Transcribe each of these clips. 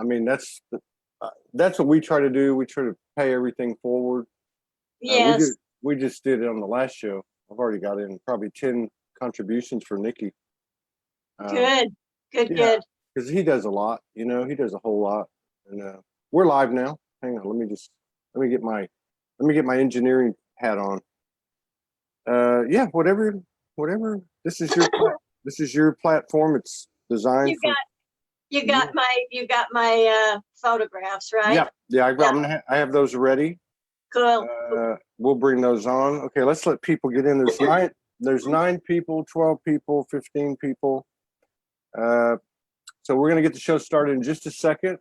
I mean, that's what we try to do. We try to pay everything forward. Yes. We just did it on the last show. I've already got in probably 10 contributions for Nikki. Good. Because he does a lot. You know, he does a whole lot. And we're live now. Hang on, let me get my engineering hat on. Yeah, whatever. This is your platform. It's designed you got my photographs, right? Yeah. I have those ready. Cool. We'll bring those on. Okay, let's let people get in. There's 9 people, 12 people, 15 people. So we're gonna get the show started in just a second.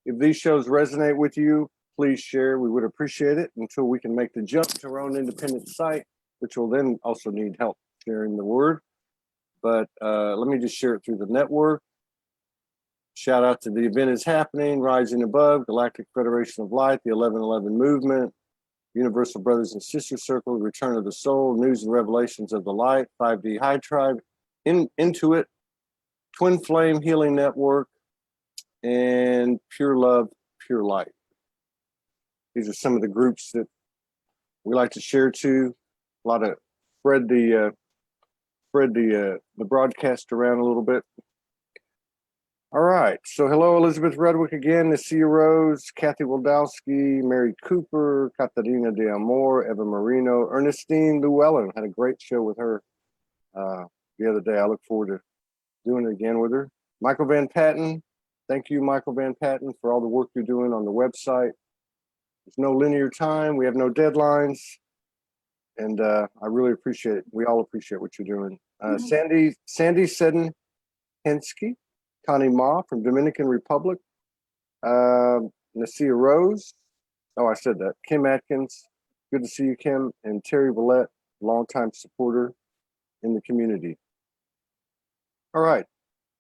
If these shows resonate with you, please share. We would appreciate it until we can make the jump to our own independent site, which will then also need help sharing the word. But let me just share it through the network. Shout out to the event is happening, Rising Above, Galactic Federation of Light, the 1111 Movement, Universal Brothers and Sister Circle, Return of the Soul, News and Revelations of the Light, 5D High Tribe, Intuit, Twin Flame Healing Network, and Pure Love, Pure Light. These are some of the groups that we like to share to. A lot of spread the broadcast around a little bit. All right. So hello, Elizabeth Redwick again, Nasia Rose, Kathy Wildowski, Mary Cooper, Katarina de Amor, Eva Marino, Ernestine Llewellyn. Had a great show with her the other day. I look forward to doing it again with her. Michael Van Patten. Thank you, Michael Van Patten, for all the work you're doing on the website. There's no linear time. We have no deadlines. And I really appreciate it. We all appreciate what you're doing. Sandy Sedenhensky, Connie Ma from Dominican Republic, Nasia Rose. Oh, I said that. Kim Atkins. Good to see you, Kim. And Terry Villette, longtime supporter in the community. All right.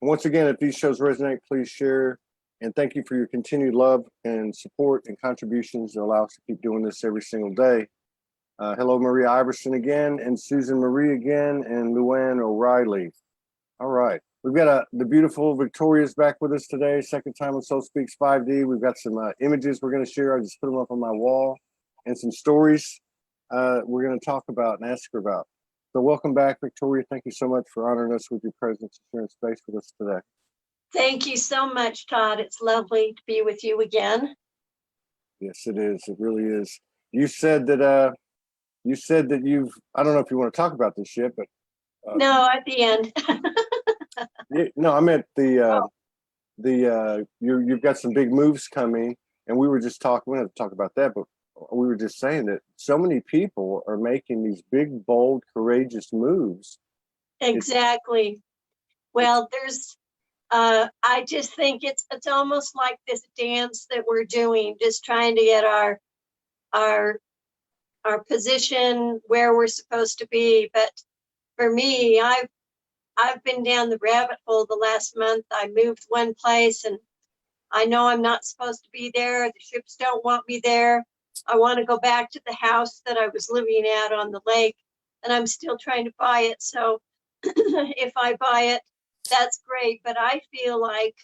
Once again, if these shows resonate, please share. And thank you for your continued love and support and contributions that allow us to keep doing this every single day. Hello, Maria Iverson again, and Susan Marie again, and Luann O'Reilly. All right. We've got the beautiful Victoria's back with us today. Second time on SoulSpeaks 5D. We've got some images we're going to share. I just put them up on my wall, and some stories we're going to talk about and ask her about. So welcome back, Victoria. Thank you so much for honoring us with your presence and sharing space with us today. Thank you so much, Todd. It's lovely to be with you again. Yes, it is. It really is. You said that you've, I don't know if you want to talk about this yet, but no, at the end. No, I meant you've got some big moves coming, and we were just talking. We don't have to talk about that, but we were just saying that so many people are making these big, bold, courageous moves. Exactly. Well, there's. I just think it's almost like this dance that we're doing, just trying to get our position where we're supposed to be. But for me, I've been down the rabbit hole the last month. I moved one place, and I know I'm not supposed to be there. The ships don't want me there. I want to go back to the house that I was living at on the lake, and I'm still trying to buy it. So if I buy it, that's great. But I feel like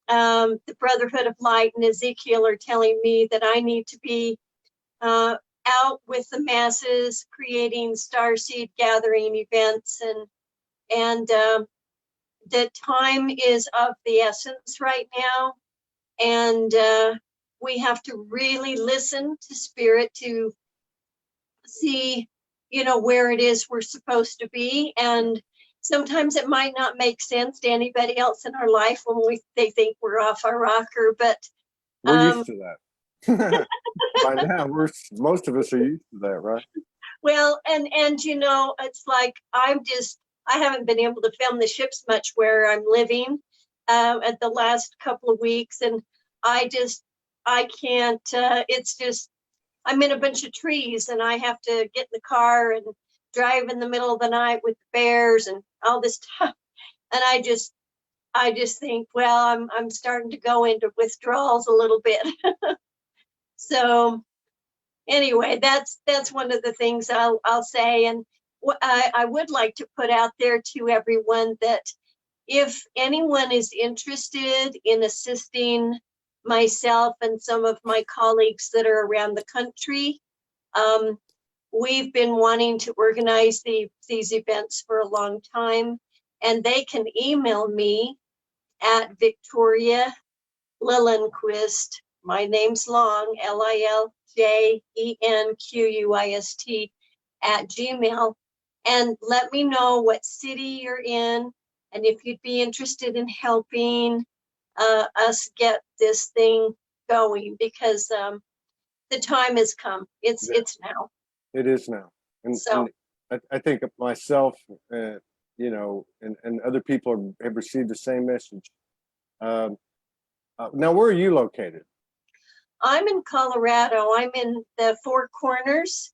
the Brotherhood of Light and Ezekiel are telling me that I need to be out with the masses, creating starseed gathering events, and the time is of the essence right now, and we have to really listen to spirit to see, where it is we're supposed to be. And sometimes it might not make sense to anybody else in our life when they think we're off our rocker, but we're used to that. By now, most of us are used to that, right? Well, and it's like I haven't been able to film the ships much where I'm living at the last couple of weeks, and I can't. It's just I'm in a bunch of trees, and I have to get in the car and drive in the middle of the night with the bears and all this stuff. And I just think, well, I'm starting to go into withdrawals a little bit. So anyway, that's one of the things I'll say. And I would like to put out there to everyone that if anyone is interested in assisting myself and some of my colleagues that are around the country, we've been wanting to organize these events for a long time, and they can email me at Victoria Liljenquist. My name's long, Liljenquist @gmail, and let me know what city you're in, and if you'd be interested in helping us get this thing going, because the time has come. It's now. It is now. And, So I think of myself, you know, and other people have received the same message. Now, where are you located? I'm in Colorado. I'm in the Four Corners,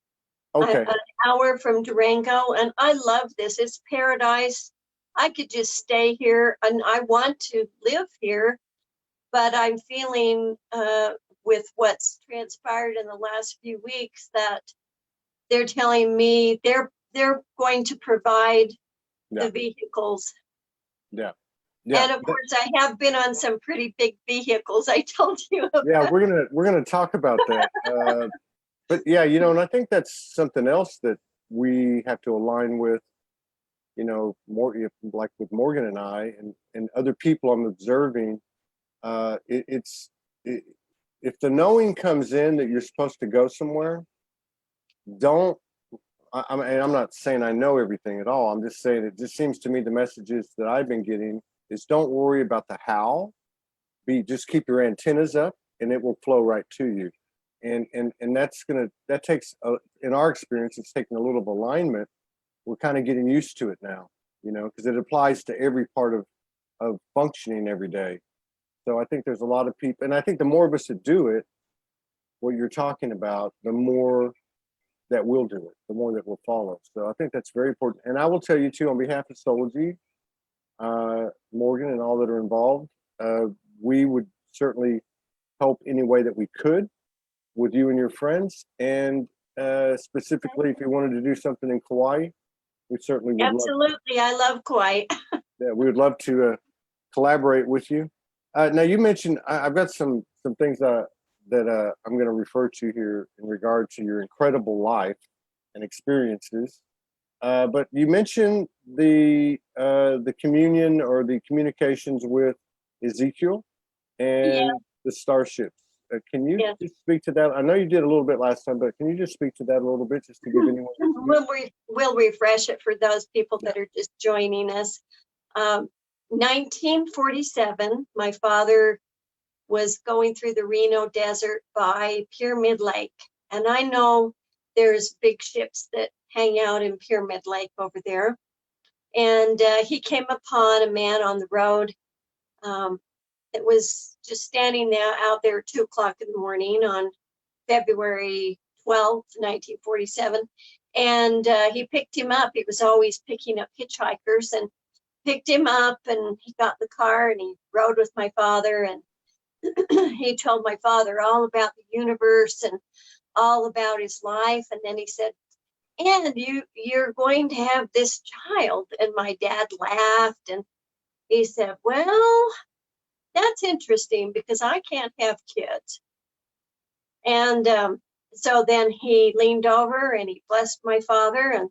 Okay. an hour from Durango, and I love this. It's paradise. I could just stay here, and I want to live here, but I'm feeling with what's transpired in the last few weeks that they're telling me they're going to provide the vehicles. Yeah. And of course, I have been on some pretty big vehicles. I told you about. Yeah, we're gonna talk about that. But yeah, you know, and I think that's something else that we have to align with. You know, more like with Morgan and I and other people I'm observing. If the knowing comes in that you're supposed to go somewhere, don't. I mean, I'm not saying I know everything at all. I'm just saying it just seems to me the messages that I've been getting is don't worry about the how. Just keep your antennas up, and it will flow right to you. And that takes in our experience, it's taking a little of alignment. We're kind of getting used to it now, you know, because it applies to every part of functioning every day. So I think there's a lot of people, and I think the more of us that do it, what you're talking about, the more that will do it, the more that will follow. So I think that's very important. And I will tell you too, on behalf of Soulogy, Morgan and all that are involved, we would certainly help any way that we could with you and your friends. And specifically, if you wanted to do something in Kauai, we certainly would. Absolutely, I love Kauai. Yeah, we would love to collaborate with you. Now, you mentioned I've got some things that I'm going to refer to here in regard to your incredible life and experiences. But you mentioned the communion or the communications with Ezekiel and the starships. Can you just speak to that? I know you did a little bit last time, but can you just speak to that a little bit, just to give anyone? We'll refresh it for those people that are just joining us. 1947, my father was going through the Reno Desert by Pyramid Lake. And I know there's big ships that hang out in Pyramid Lake over there. And he came upon a man on the road that was just standing there out there at 2 o'clock in the morning on February 12th, 1947. And he picked him up. He was always picking up hitchhikers, and picked him up, and he got in the car and he rode with my father, and he told my father all about the universe and all about his life. And then he said, and you're going to have this child. And my dad laughed, and he said, well, that's interesting because I can't have kids. And so then he leaned over and he blessed my father and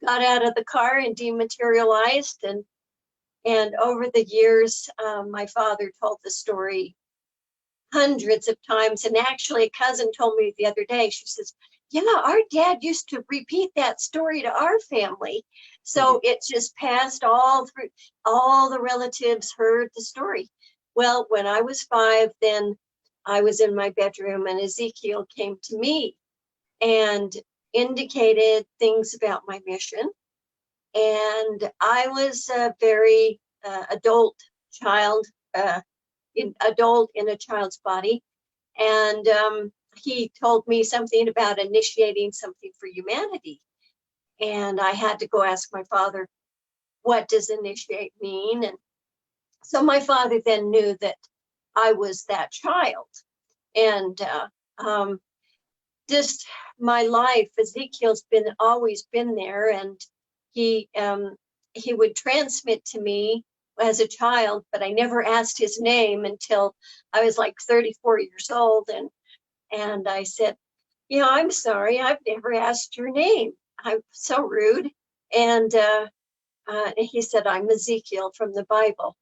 got out of the car and dematerialized. And over the years, my father told the story hundreds of times. And actually, a cousin told me the other day, she says, yeah, our dad used to repeat that story to our family. So it just passed all through, all the relatives heard the story. Well, when I was 5, then I was in my bedroom and Ezekiel came to me and indicated things about my mission. And I was a very adult child, adult in a child's body. And he told me something about initiating something for humanity. And I had to go ask my father, what does initiate mean? And so my father then knew that I was that child. And just my life, Ezekiel's always been there. And he he would transmit to me as a child, but I never asked his name until I was like 34 years old. And I said, I'm sorry, I've never asked your name. I'm so rude. And he said, I'm Ezekiel from the Bible.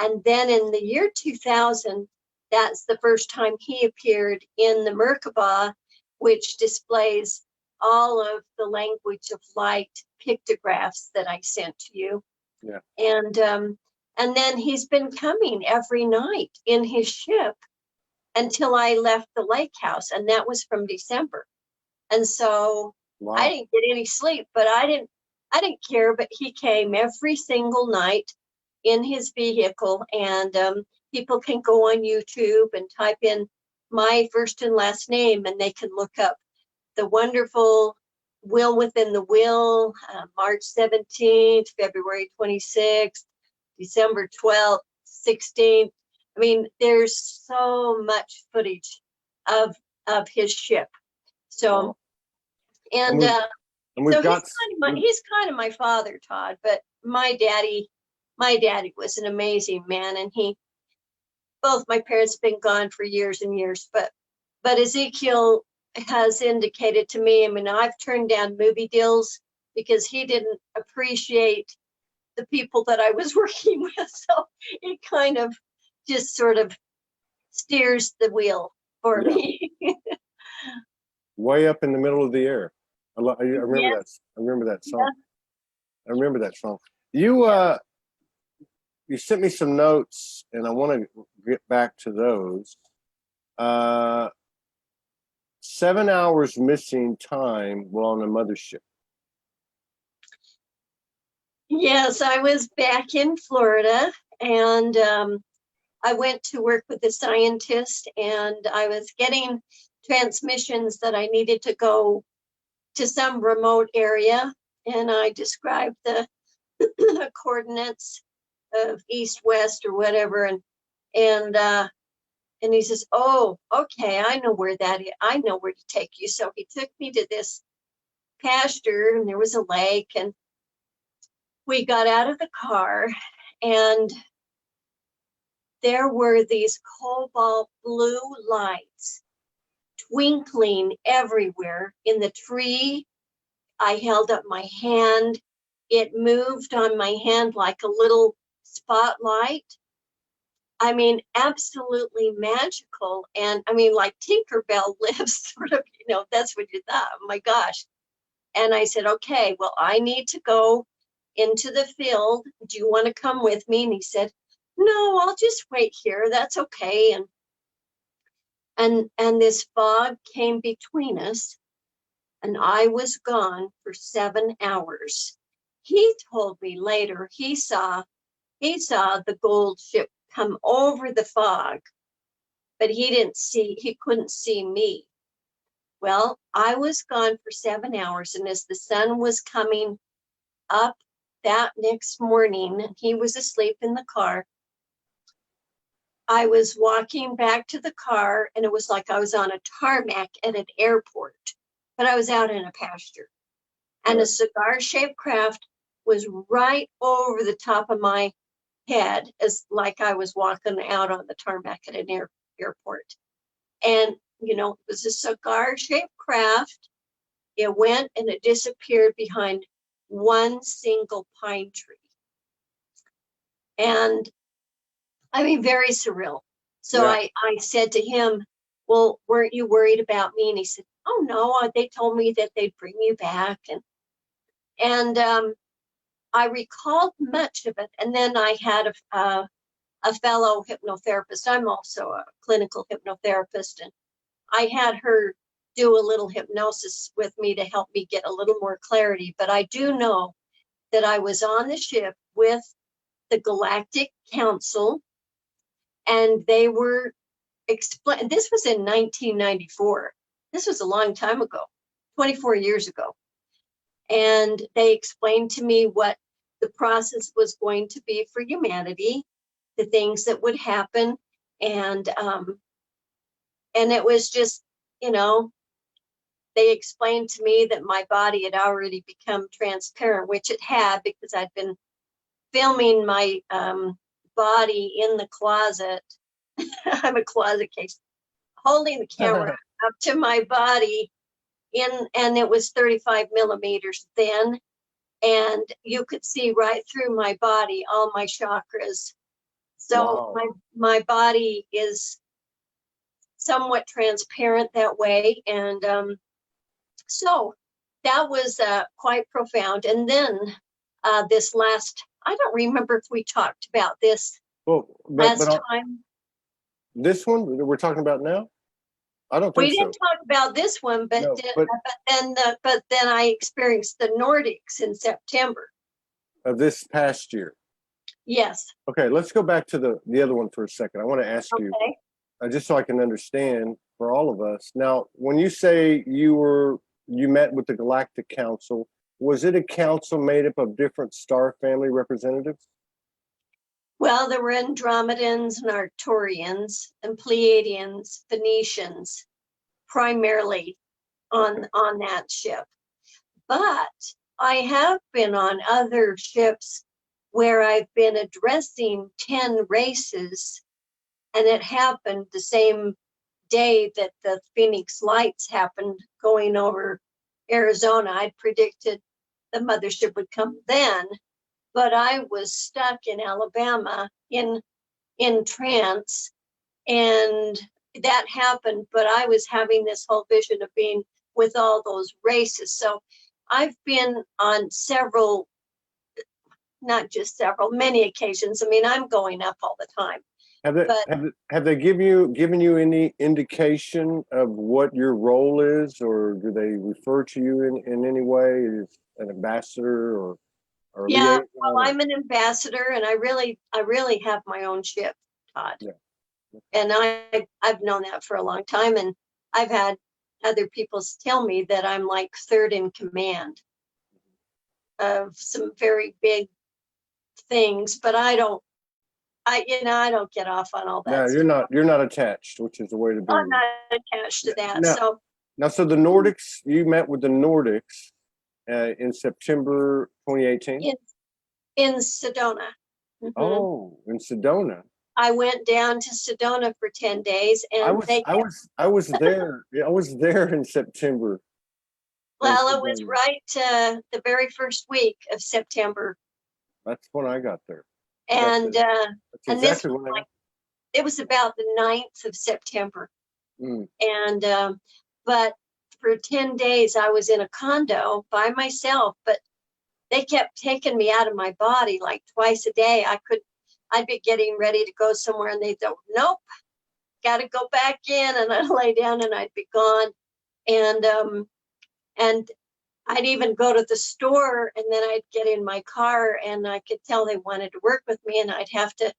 And then in the year 2000, that's the first time he appeared in the Merkabah, which displays all of the language of light pictographs that I sent to you. Yeah. And then he's been coming every night in his ship until I left the lake house, and that was from December. And so Wow. I didn't get any sleep, but I didn't care. But he came every single night in his vehicle, and people can go on YouTube and type in my first and last name, and they can look up the wonderful Will Within the Will, March 17th, February 26th, December 12th, 16th. I mean, there's so much footage of his ship. So, Wow. and we've so got, he's kind of my father, Todd. But my daddy was an amazing man, and both my parents have been gone for years and years. But Ezekiel has indicated to me, I mean, I've turned down movie deals because he didn't appreciate the people that I was working with. So it kind of just sort of steers the wheel for me. Way up in the middle of the air. I remember Yes. that. I remember that song. Yeah. I remember that song. You sent me some notes, and I want to get back to those. 7 hours missing time while on the mothership. Yes, I was back in Florida, and I went to work with a scientist, and I was getting transmissions that I needed to go to some remote area, and I described the coordinates of east, west, or whatever, and he says, "Oh, okay, I know where that is. I know where to take you." So he took me to this pasture, and there was a lake, and we got out of the car, and there were these cobalt blue lights twinkling everywhere in the tree. I held up my hand. It moved on my hand like a little spotlight. I mean, absolutely magical. And I mean, like Tinkerbell lives, sort of, that's what you thought. Oh my gosh. And I said, okay, well, I need to go into the field. Do you want to come with me? And he said, no, I'll just wait here. That's okay. And this fog came between us, and I was gone for 7 hours. He told me later he saw the gold ship come over the fog, but he couldn't see me. Well, I was gone for 7 hours, and as the sun was coming up that next morning, he was asleep in the car. I was walking back to the car, and it was like I was on a tarmac at an airport, but I was out in a pasture. And a cigar-shaped craft was right over the top of my head, as like I was walking out on the tarmac at an airport. And, it was a cigar-shaped craft. It went and it disappeared behind one single pine tree. And I mean, very surreal. So Yeah. I said to him, well, weren't you worried about me? And he said, oh, no, they told me that they'd bring you back. And I recalled much of it. And then I had a fellow hypnotherapist. I'm also a clinical hypnotherapist. And I had her do a little hypnosis with me to help me get a little more clarity. But I do know that I was on the ship with the Galactic Council, and they were explain. This was in 1994. This was a long time ago, 24 years ago. And they explained to me what the process was going to be for humanity, the things that would happen. And it was just, they explained to me that my body had already become transparent, which it had, because I'd been filming my body in the closet. I'm a closet case, holding the camera up to my body and it was 35 millimeters then. And you could see right through my body, all my chakras. So Wow. my body is somewhat transparent that way. And so that was quite profound. And then this last, I don't remember if we talked about this last time. This one that we're talking about now? I don't think we didn't talk about this one, but No, but then I experienced the Nordics in September. Of this past year. Yes. Okay, let's go back to the other one for a second. I want to ask you, just so I can understand for all of us. Now, when you say you met with the Galactic Council, was it a council made up of different star family representatives? Well, there were Andromedans and Arcturians and Pleiadians, Phoenicians, primarily on that ship. But I have been on other ships where I've been addressing 10 races, and it happened the same day that the Phoenix Lights happened going over Arizona. I'd predicted the mothership would come then, but I was stuck in Alabama in trance, and that happened. But I was having this whole vision of being with all those races. So I've been on several, not just several, many occasions. I mean, I'm going up all the time. Have they given you any indication of what your role is, or do they refer to you in any way as an ambassador or yeah, liaison? well, I'm an ambassador, and I really have my own ship, Todd. Yeah. And I've known that for a long time, and I've had other people tell me that I'm like third in command of some very big things, but I don't get off on all that. No, you're not attached, which is the way to be. I'm not attached to that. So the Nordics, you met with the Nordics in September 2018? In Sedona. Mm-hmm. Oh, in Sedona. I went down to Sedona for 10 days, and I was there. I was there in September. Well, it was right the very first week of September. That's when I got there. And and this was like, it was about the 9th of September. And but for 10 days I was in a condo by myself, but they kept taking me out of my body like twice a day. I'd be getting ready to go somewhere, and they'd go, nope, got to go back in, and I'd lay down and I'd be gone. And I'd even go to the store, and then I'd get in my car, and I could tell they wanted to work with me, and I'd have to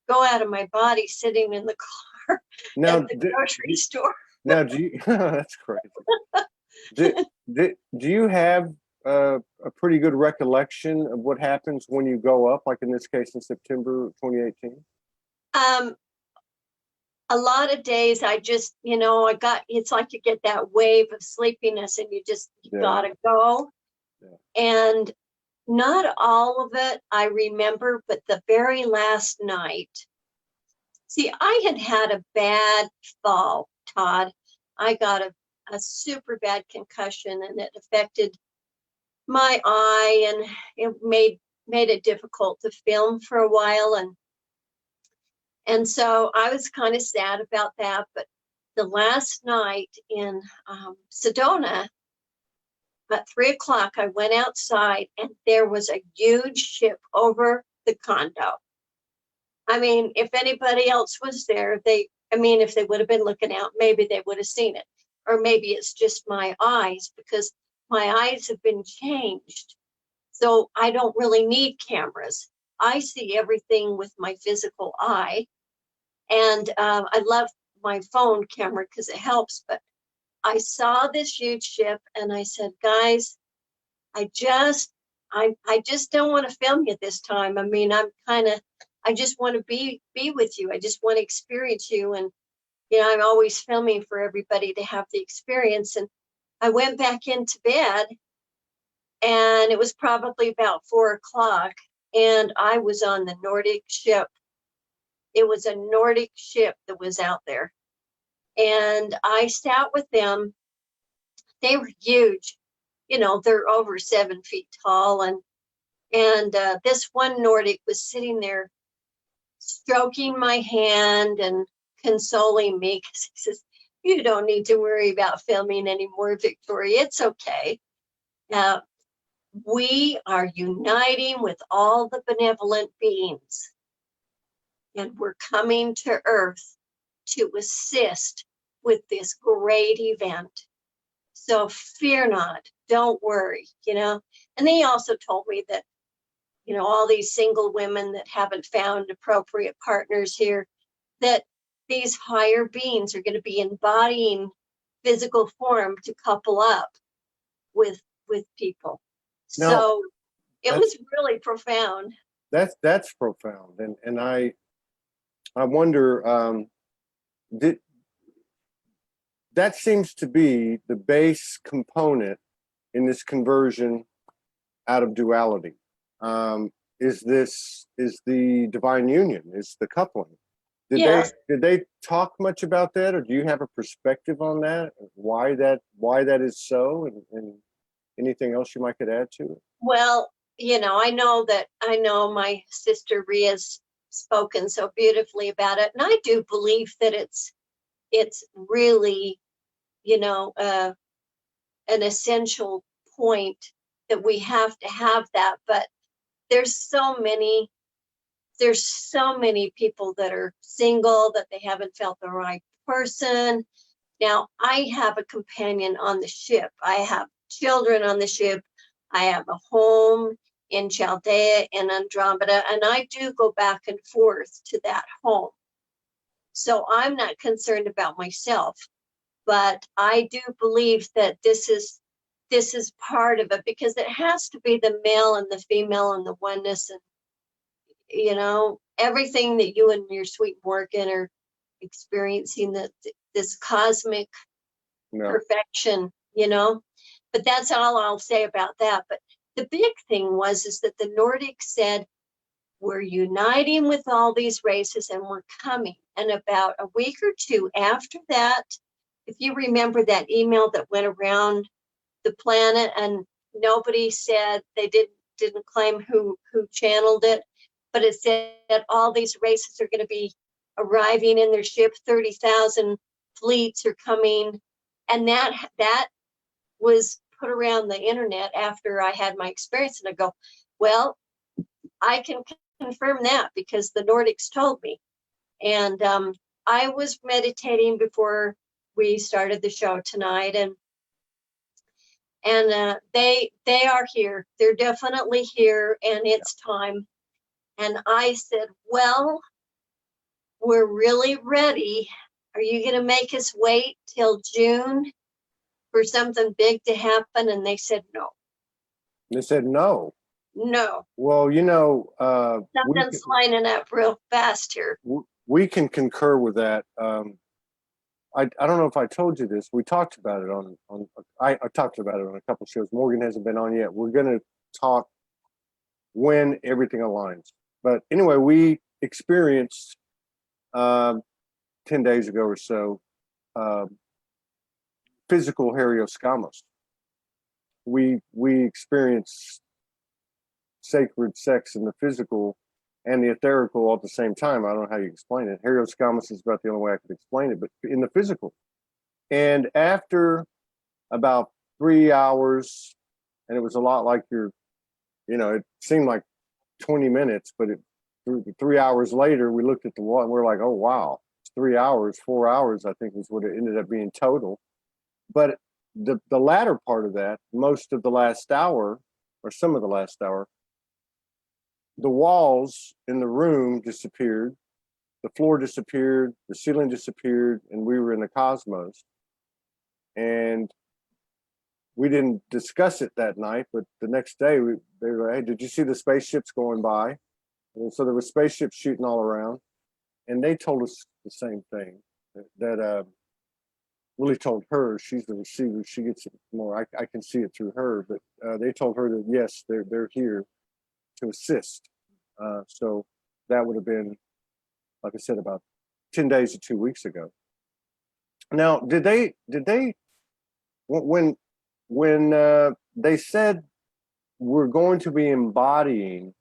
go out of my body sitting in the car at the grocery store. Now, that's crazy. Do you have a pretty good recollection of what happens when you go up, like in this case in September 2018? A lot of days I just, it's like you get that wave of sleepiness, and you gotta go. Yeah. And not all of it I remember, but the very last night, see, I had a bad fall, Todd. I got a super bad concussion, and it affected my eye, and it made it difficult to film for a while. And so I was kind of sad about that. But the last night in Sedona, at 3:00, I went outside, and there was a huge ship over the condo. I mean, if anybody else was there, if they would have been looking out, maybe they would have seen it. Or maybe it's just my eyes, because my eyes have been changed. So I don't really need cameras. I see everything with my physical eye. And I love my phone camera because it helps. But I saw this huge ship, and I said, guys, I just don't want to film you this time. I mean, I just want to be with you. I just want to experience you. And, I'm always filming for everybody to have the experience. And I went back into bed, and it was probably about 4:00. and I was on the Nordic ship. It was a Nordic ship that was out there. And I sat with them. They were huge. You know, they're over 7 feet tall. And this one Nordic was sitting there stroking my hand and consoling me, because he says, "You don't need to worry about filming anymore, Victoria. It's okay. Now, we are uniting with all the benevolent beings, and we're coming to Earth to assist with this great event. So fear not, don't worry, you know." And they also told me that, you know, all these single women that haven't found appropriate partners here, that these higher beings are going to be embodying physical form to couple up with people. Now, So it was really profound. That's profound, and I wonder, did that seems to be the base component in this conversion out of duality. Is the divine union, is the coupling. Yes. Did they talk much about that, or do you have a perspective on that? Why that is so, and anything else you might could add to it? Well, you know, I know my sister Ria's spoken so beautifully about it, and I do believe that it's really, you know, an essential point that we have to have that. But there's so many people that are single, that they haven't felt the right person. Now, I have a companion on the ship. I have children on the ship. I have a home in Chaldea and Andromeda, and I do go back and forth to that home. So I'm not concerned about myself, but I do believe that this is part of it, because it has to be the male and the female and the oneness, and, you know, everything that you and your sweet Morgan are experiencing, that this cosmic perfection, you know. But that's all I'll say about that. But the big thing is that the Nordics said, we're uniting with all these races and we're coming. And about a week or two after that, if you remember that email that went around the planet, and nobody said, they didn't claim who channeled it, but it said that all these races are going to be arriving in their ship, 30,000 fleets are coming. And that was put around the internet after I had my experience, and I go, well, I can confirm that because the Nordics told me. And I was meditating before we started the show tonight, and they are here. They're definitely here, and it's time. And I said, well, we're really ready. Are you going to make us wait till June for something big to happen? And they said no. They said no. No. Well, you know, something's lining up real fast here. We can concur with that. I don't know if I told you this. We talked about it I talked about it on a couple shows. Morgan hasn't been on yet. We're going to talk when everything aligns. But anyway, we experienced 10 days ago or so physical herioscamos. We experienced sacred sex in the physical and the etherical all at the same time. I don't know how you explain it. Herioscamos is about the only way I could explain it, but in the physical. And after about 3 hours, and it was a lot like it seemed like 20 minutes, but 3 hours later, we looked at the wall and we're like, oh, wow, it's 3 hours, 4 hours, I think was what it ended up being total. But the latter part of that, most of the last hour, or some of the last hour, the walls in the room disappeared, the floor disappeared, the ceiling disappeared, and we were in the cosmos. And we didn't discuss it that night, but the next day they were like, hey, did you see the spaceships going by? And so there were spaceships shooting all around, and they told us the same thing that Willie told her. She's the receiver, she gets it more. I can see it through her, but they told her that yes, they're here to assist. So that would have been, like I said, about 10 days to 2 weeks ago. Now, did they when they said we're going to be embodying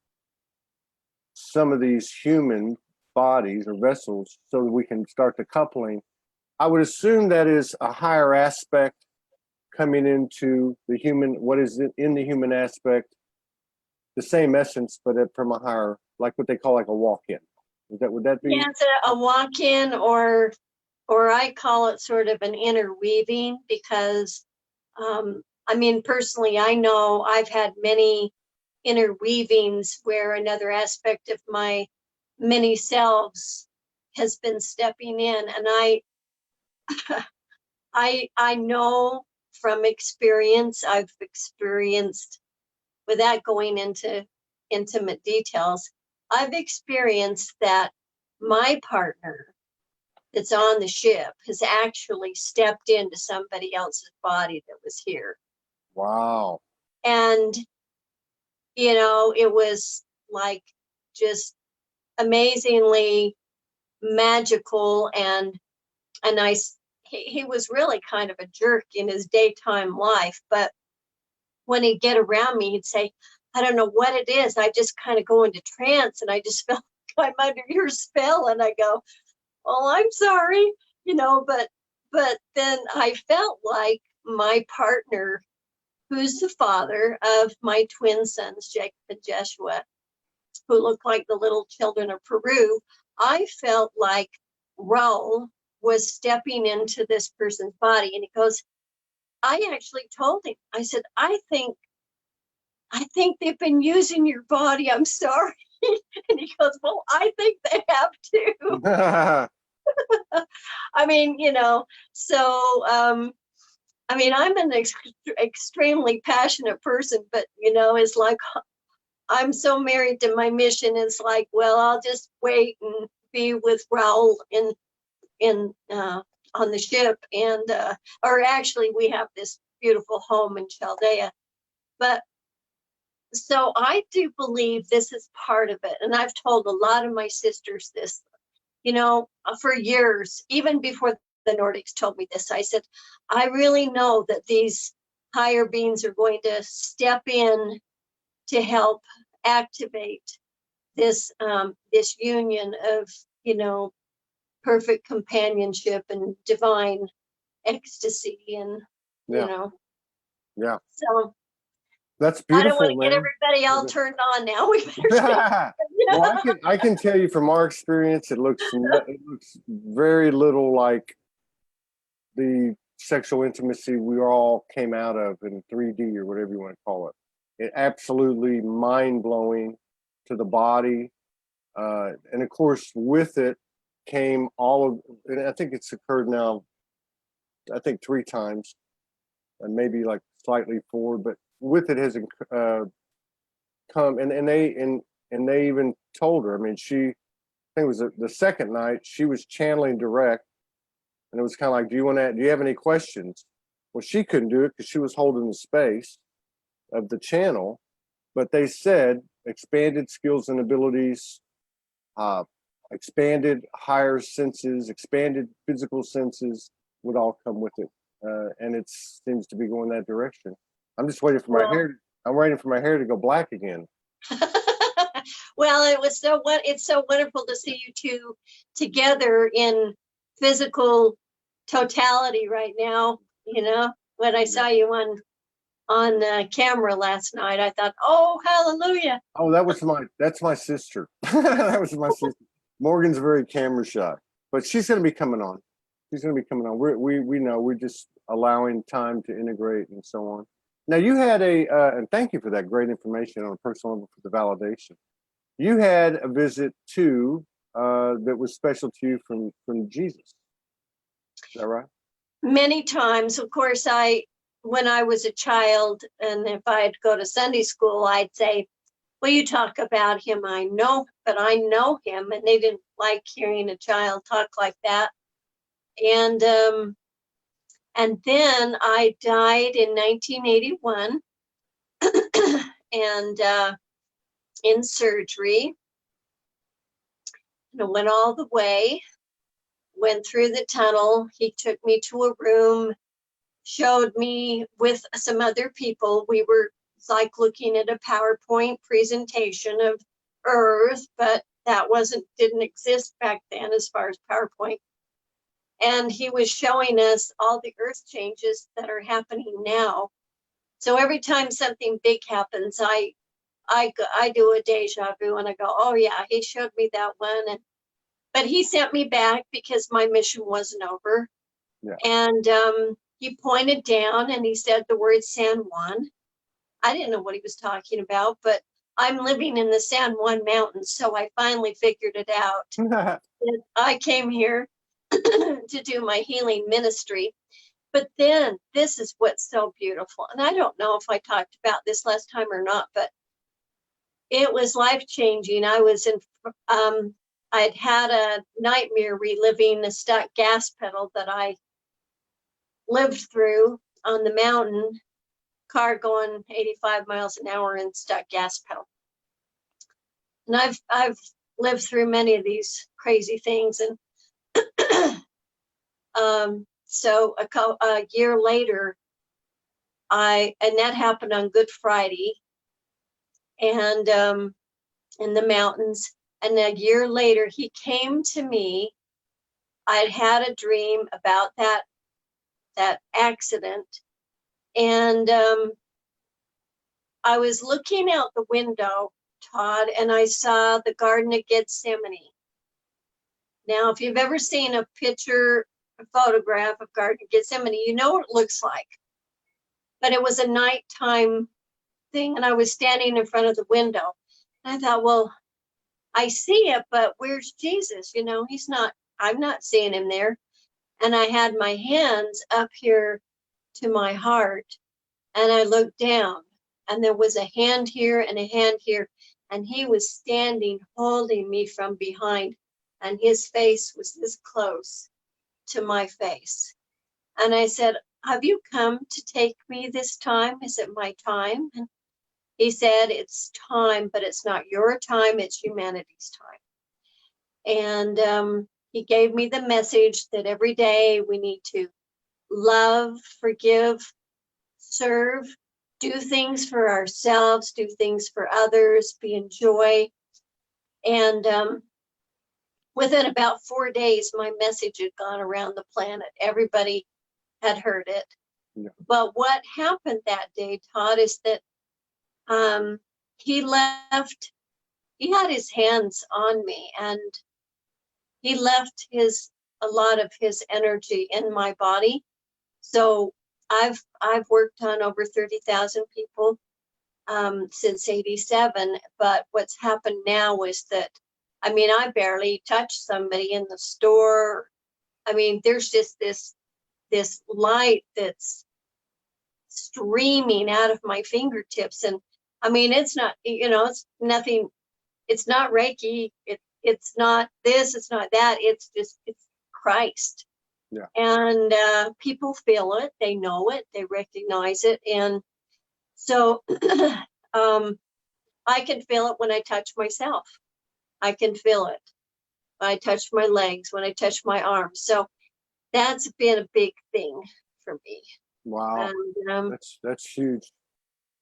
some of these human bodies or vessels so that we can start the coupling, I would assume that is a higher aspect coming into the human, what is in the human aspect, the same essence, but from a higher, like what they call like a walk-in. Would that be? Yeah, it's a walk-in, or I call it sort of an interweaving, because I mean, personally, I know I've had many interweavings where another aspect of my many selves has been stepping in, and I know from experience, I've experienced, without going into intimate details, I've experienced that my partner that's on the ship has actually stepped into somebody else's body that was here. Wow. And, you know, it was like just amazingly magical, and he was really kind of a jerk in his daytime life, but when he'd get around me, he'd say, I don't know what it is, I just kind of go into trance, and I just feel like I'm under your spell. And I go, oh, I'm sorry, you know, but then I felt like my partner, who's the father of my twin sons, Jacob and Jeshua, who look like the little children of Peru, I felt like Raul was stepping into this person's body. And he goes, I actually told him, I said, I think they've been using your body. I'm sorry. And he goes, well, I think they have too. I mean, you know, so, I mean, I'm an extremely passionate person, but, you know, it's like, I'm so married to my mission. It's like, well, I'll just wait and be with Raul on the ship. And, or actually we have this beautiful home in Chaldea, but so I do believe this is part of it. And I've told a lot of my sisters this, you know, for years, even before the Nordics told me this. I said, I really know that these higher beings are going to step in to help activate this this union of, you know, perfect companionship and divine ecstasy, and Yeah. you know, Yeah. so That's I don't beautiful, want to get man. everybody all turned on now. We better stay. Well, I can tell you from our experience, it looks very little like the sexual intimacy we all came out of in 3D or whatever you want to call it. It absolutely mind blowing to the body, and of course, with it came all of. And I think it's occurred now. I think 3 times, and maybe like slightly 4, but with it has come, and they even told her. I mean, I think it was the second night, she was channeling direct, and it was kind of like, do you have any questions? Well, she couldn't do it because she was holding the space of the channel, but they said expanded skills and abilities, expanded higher senses, expanded physical senses would all come with it, and it seems to be going that direction. I'm just waiting for my hair. I'm waiting for my hair to go black again. Well, it's so wonderful to see you two together in physical totality right now. You know, when I saw you on camera last night, I thought, oh, hallelujah. Oh, that's my sister. That was my sister. Morgan's very camera shy, but she's going to be coming on. She's going to be coming on. We know, we're just allowing time to integrate and so on. Now you had and thank you for that great information on a personal level for the validation. You had a visit too that was special to you from Jesus. Is that right? Many times, of course, when I was a child, and if I'd go to Sunday school, I'd say, well, you talk about him, I know, but I know him. And they didn't like hearing a child talk like that. And then I died in 1981 and in surgery. And I went all the way, went through the tunnel. He took me to a room, showed me with some other people. We were like looking at a PowerPoint presentation of Earth, but that didn't exist back then as far as PowerPoint. And he was showing us all the Earth changes that are happening now. So every time something big happens, I do a deja vu and I go, oh yeah, he showed me that one. But he sent me back because my mission wasn't over. Yeah. And he pointed down and he said the word San Juan. I didn't know what he was talking about, but I'm living in the San Juan Mountains, so I finally figured it out. I came here to do my healing ministry. But then this is what's so beautiful. And I don't know if I talked about this last time or not, but it was life-changing. I'd had a nightmare reliving a stuck gas pedal that I lived through on the mountain, car going 85 miles an hour and stuck gas pedal. And I've lived through many of these crazy things. And so a year later, and that happened on Good Friday, and in the mountains. And a year later, he came to me. I'd had a dream about that accident, and I was looking out the window, Todd, and I saw the Garden of Gethsemane. Now, if you've ever seen a photograph of Garden of Gethsemane, you know what it looks like. But it was a nighttime thing, and I was standing in front of the window. And I thought, well, I see it, but where's Jesus? I'm not seeing him there. And I had my hands up here to my heart, and I looked down, and there was a hand here and a hand here, and he was standing, holding me from behind, and his face was this close to my face. And I said, have you come to take me this time? Is it my time? And he said, it's time, but it's not your time, it's humanity's time. And he gave me the message that every day we need to love, forgive, serve, do things for ourselves, do things for others, be in joy. And within about 4 days, my message had gone around the planet. Everybody had heard it. Yeah. But what happened that day, Todd, is that he had his hands on me, and he left a lot of his energy in my body. So I've worked on over 30,000 people since '87. But what's happened now is that, I barely touch somebody in the store. There's just this light that's streaming out of my fingertips. And it's not, it's nothing, it's not Reiki. It's not this, it's not that. It's Christ. Yeah. And people feel it, they know it, they recognize it. And so I can feel it when I touch myself. I can feel it when I touch my legs, when I touch my arms. So that's been a big thing for me. Wow. And, that's huge.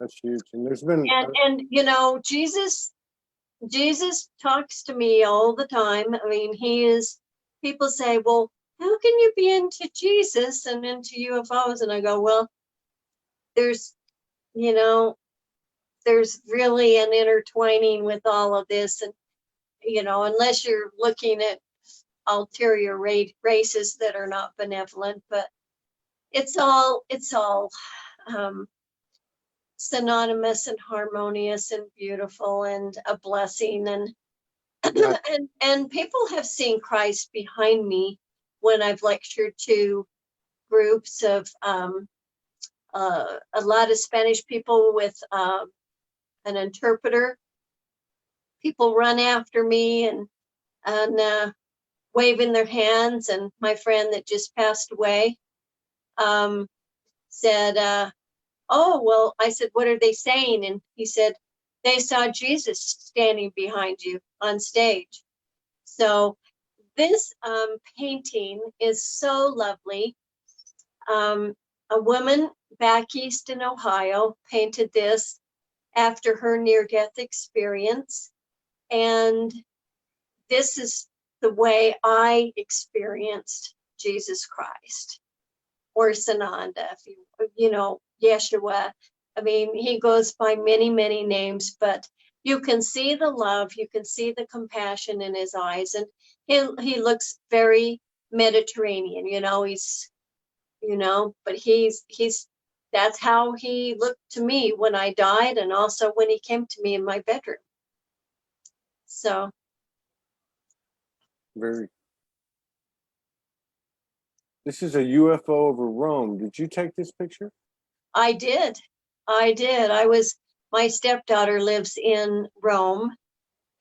That's huge. And there's been Jesus talks to me all the time. People say, well, how can you be into Jesus and into UFOs? And I go, well, there's really an intertwining with all of this. And, unless you're looking at ulterior races that are not benevolent, but it's all synonymous and harmonious and beautiful and a blessing. And and people have seen Christ behind me when I've lectured to groups of a lot of Spanish people with an interpreter. People run after me and waving their hands. And my friend that just passed away said, oh, well, I said, what are they saying? And he said, they saw Jesus standing behind you on stage. So this painting is so lovely. A woman back east in Ohio painted this after her near-death experience. And this is the way I experienced Jesus Christ, or Sananda, if you know, Yeshua. I mean, he goes by many, many names, but you can see the love, you can see the compassion in his eyes, and he looks very Mediterranean, you know, but he's that's how he looked to me when I died, and also when he came to me in my bedroom. So Very. This is a UFO over Rome. Did you take this picture? I did. My stepdaughter lives in Rome,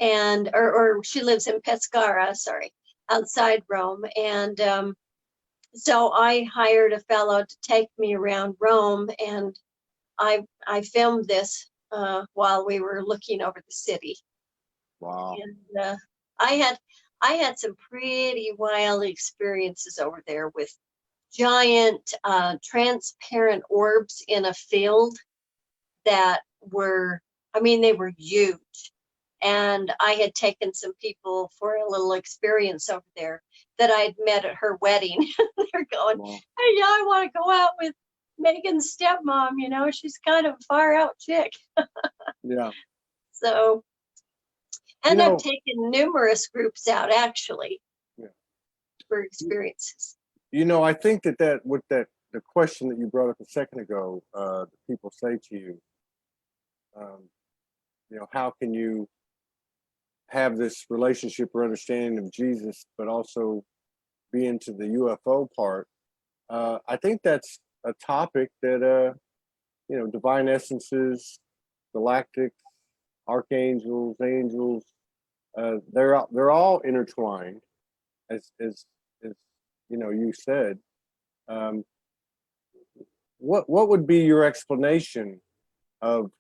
and or she lives in Pescara, sorry, outside Rome. And so I hired a fellow to take me around Rome, and I filmed this while we were looking over the city. Wow. And I had some pretty wild experiences over there with giant transparent orbs in a field that were, I mean, they were huge. And I had taken some people for a little experience over there that I'd met at her wedding. They're going, Wow. hey, yeah, I want to go out with Megan's stepmom, you know, she's kind of a far out chick. Yeah. So, and You know, I've taken numerous groups out actually, yeah. for experiences. You know, I think that the question that you brought up a second ago, people say to you, you know, how can you have this relationship or understanding of Jesus, but also be into the UFO part? I think that's a topic that, you know, divine essences, galactic, archangels, angels, they're all intertwined, as you know, you said. Um, what would be your explanation of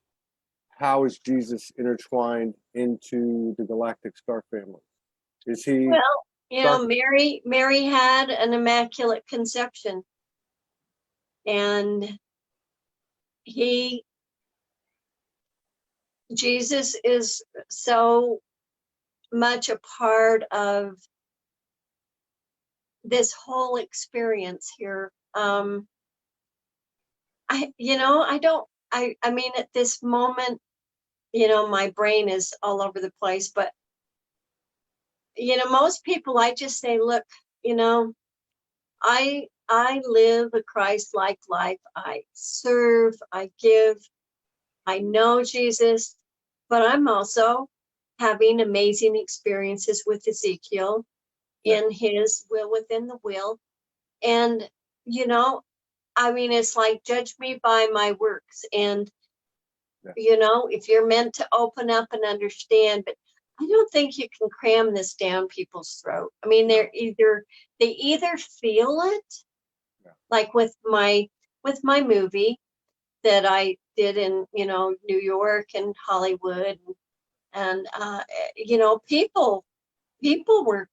how is Jesus intertwined into the galactic star family? Is he? Well, you know, Mary had an immaculate conception, and Jesus is so much a part of this whole experience here. I mean, at this moment, you know, my brain is all over the place, but you know, most people, I just say, look, you know, I live a Christ-like life. I serve, I give, I know Jesus, but I'm also having amazing experiences with Ezekiel in his will within the will. And, you know, I mean, it's like, judge me by my works. And, you know, if you're meant to open up and understand, but I don't think you can cram this down people's throat. I mean, they either feel it, like with my movie that I did in, you know, New York and Hollywood, and you know, people were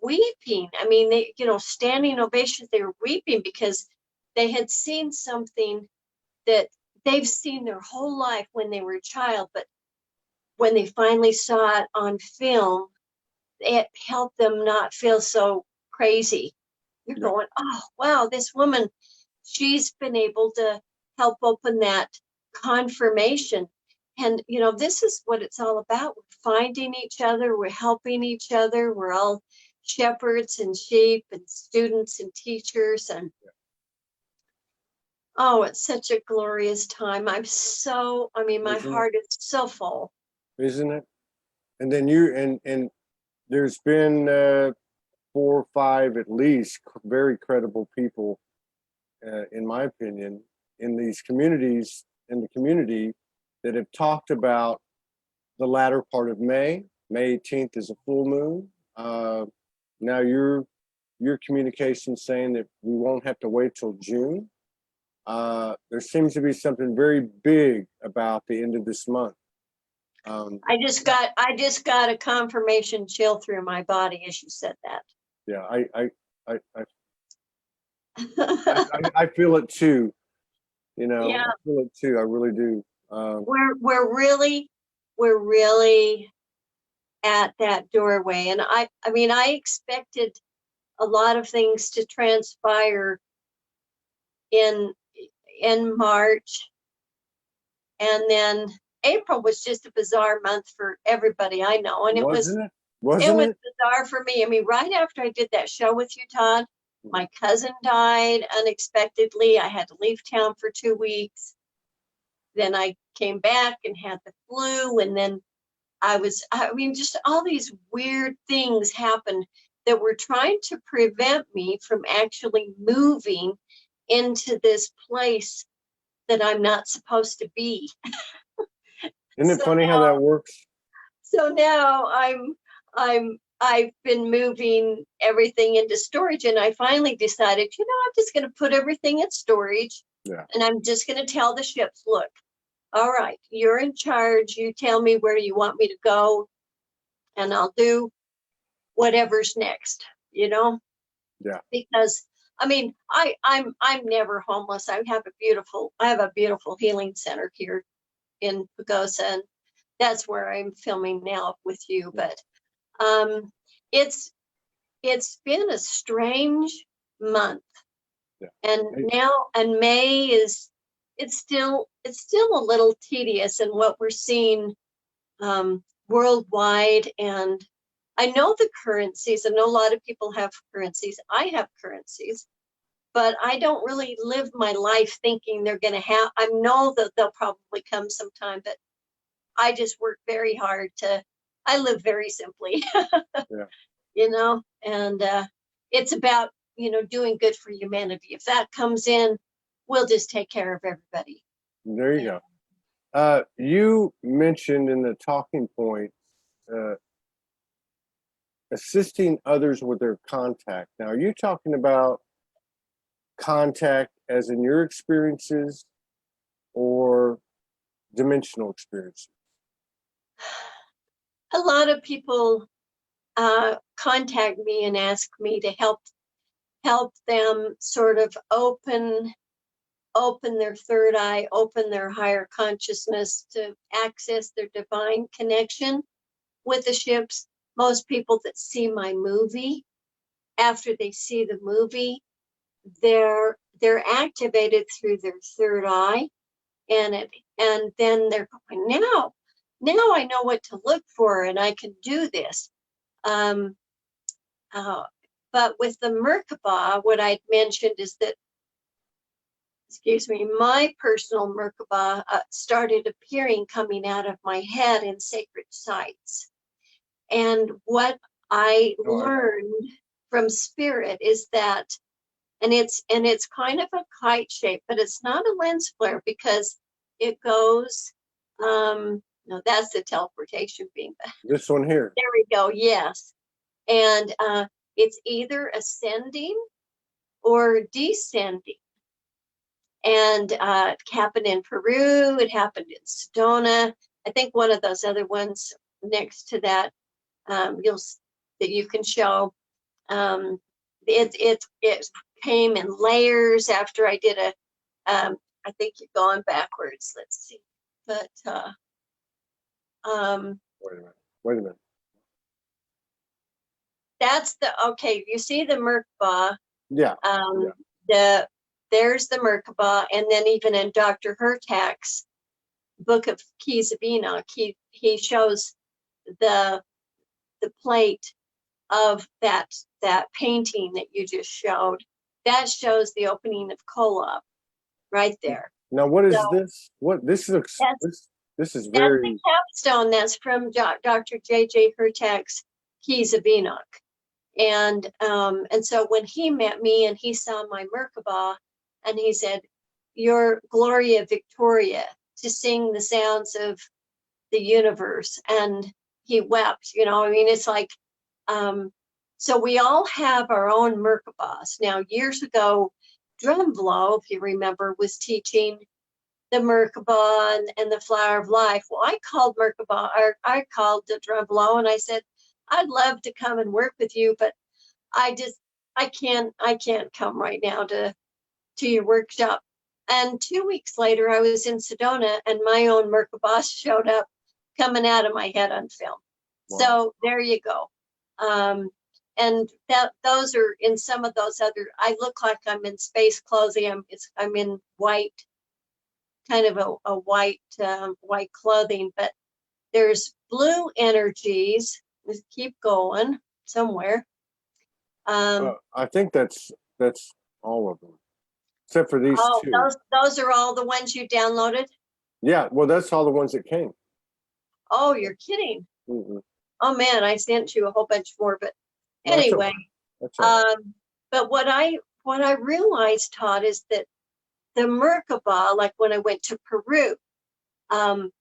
weeping. I mean, they, you know, standing ovations, they were weeping because they had seen something that they've seen their whole life when they were a child, but when they finally saw it on film, it helped them not feel so crazy. You're going, oh wow, this woman, she's been able to help open that confirmation. And you know, this is what it's all about. We're finding each other, we're helping each other, we're all shepherds and sheep and students and teachers. And oh, it's such a glorious time. I mean, my heart is so full. Isn't it? And then and there's been 4 or 5 at least very credible people, in my opinion, in these communities, in the community, that have talked about the latter part of May. May 18th is a full moon. Now your communication saying that we won't have to wait till June. There seems to be something very big about the end of this month. I just got a confirmation chill through my body as you said that. Yeah, I feel it too. You know, Yeah. I feel it too. I really do. We're really at that doorway, and I mean, I expected a lot of things to transpire in March, and then April was just a bizarre month for everybody I know, and it was bizarre for me. I mean, right after I did that show with you, Todd, my cousin died unexpectedly. I had to leave town for 2 weeks. Then I came back and had the flu, and then I mean, just all these weird things happened that were trying to prevent me from actually moving into this place that I'm not supposed to be. Isn't it funny how that works? So now I've been moving everything into storage, and I finally decided, I'm just going to put everything in storage. Yeah. And I'm just going to tell the ships, look, all right, you're in charge. You tell me where you want me to go, and I'll do whatever's next, Yeah. Because I mean, I'm never homeless. I have a beautiful healing center here in Pagosa, and that's where I'm filming now with you. But it's been a strange month. Yeah. And May is it's still a little tedious in what we're seeing worldwide. And I know the currencies. I know a lot of people have currencies. I have currencies, but I don't really live my life thinking they're going to have. I know that they'll probably come sometime, but I just work very hard I live very simply, yeah. And it's about, doing good for humanity. If that comes in, we'll just take care of everybody. There you go. You mentioned in the talking point, assisting others with their contact. Now, are you talking about contact as in your experiences or dimensional experiences? A lot of people contact me and ask me to help them sort of open their third eye, open their higher consciousness to access their divine connection with the ships. Most people that see my movie, after they see the movie, they're activated through their third eye, and then they're going, now I know what to look for, and I can do this. But with the Merkabah, what I'd mentioned is that, my personal Merkabah started appearing coming out of my head in sacred sites. And what I learned from Spirit is that, and it's kind of a kite shape, but it's not a lens flare because it goes, no, that's the teleportation beam. This one here. There we go, yes. And it's either ascending or descending. And it happened in Peru, it happened in Sedona. I think one of those other ones next to that, that you can show. It came in layers after I did I think you're going backwards. Let's see. But wait a minute. That's okay. You see the Merkabah. Yeah. There's the Merkabah, and then even in Dr. Hertak's Book of Keys of Enoch, he shows the plate of that painting that you just showed. That shows the opening of Kolob right there. Now, what is this? What this looks? This is very. That's the capstone. That's from Dr. J.J. Hertak's Keys of Enoch. And so when he met me and he saw my Merkabah, and he said, "Your Gloria Victoria," to sing the sounds of the universe, and he wept. I mean, it's like, so we all have our own Merkabahs. Now, years ago, Drumvlo, if you remember, was teaching the Merkabah and the Flower of Life. Well, I called Merkabah, or I called the drum below, and I said, I'd love to come and work with you, but I can't come right now to your workshop. And 2 weeks later, I was in Sedona, and my own Merkabah showed up coming out of my head on film. Wow. So there you go. And those are in some of those other. I look like I'm in space clothing. I'm in white, kind of a white white clothing. But there's blue energies. Let's keep going somewhere. I think that's all of them, except for these two. Those are all the ones you downloaded? Yeah, well, that's all the ones that came. Oh, you're kidding. Mm-mm. Oh man, I sent you a whole bunch more, but Anyway. That's all right. But what I realized, Todd, is that the Merkabah, like when I went to Peru, the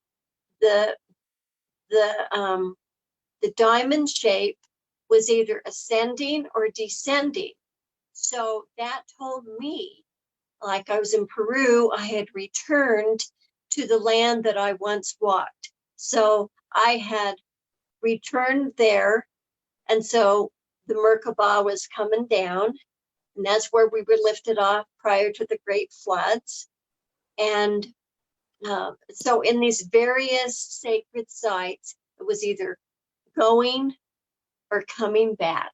diamond shape was either ascending or descending. So that told me, like I was in Peru, I had returned to the land that I once walked. So I had returned there. And so the Merkabah was coming down, and that's where we were lifted off prior to the great floods. And so in these various sacred sites, it was either going or coming back.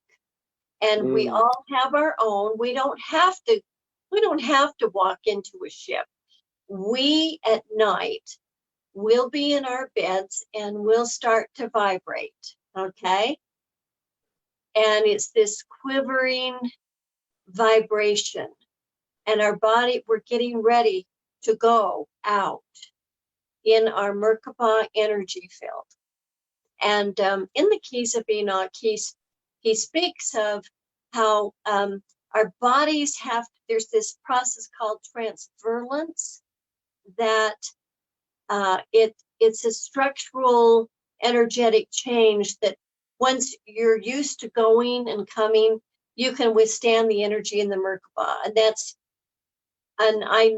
And we all have our own. We don't have to walk into a ship. We at night will be in our beds and we'll start to vibrate. Okay. And it's this quivering vibration. And our body, we're getting ready to go out in our Merkabah energy field. And in the Keys of Enoch, he speaks of how our bodies there's this process called transference, that it's a structural energetic change that once you're used to going and coming, you can withstand the energy in the Merkabah. And I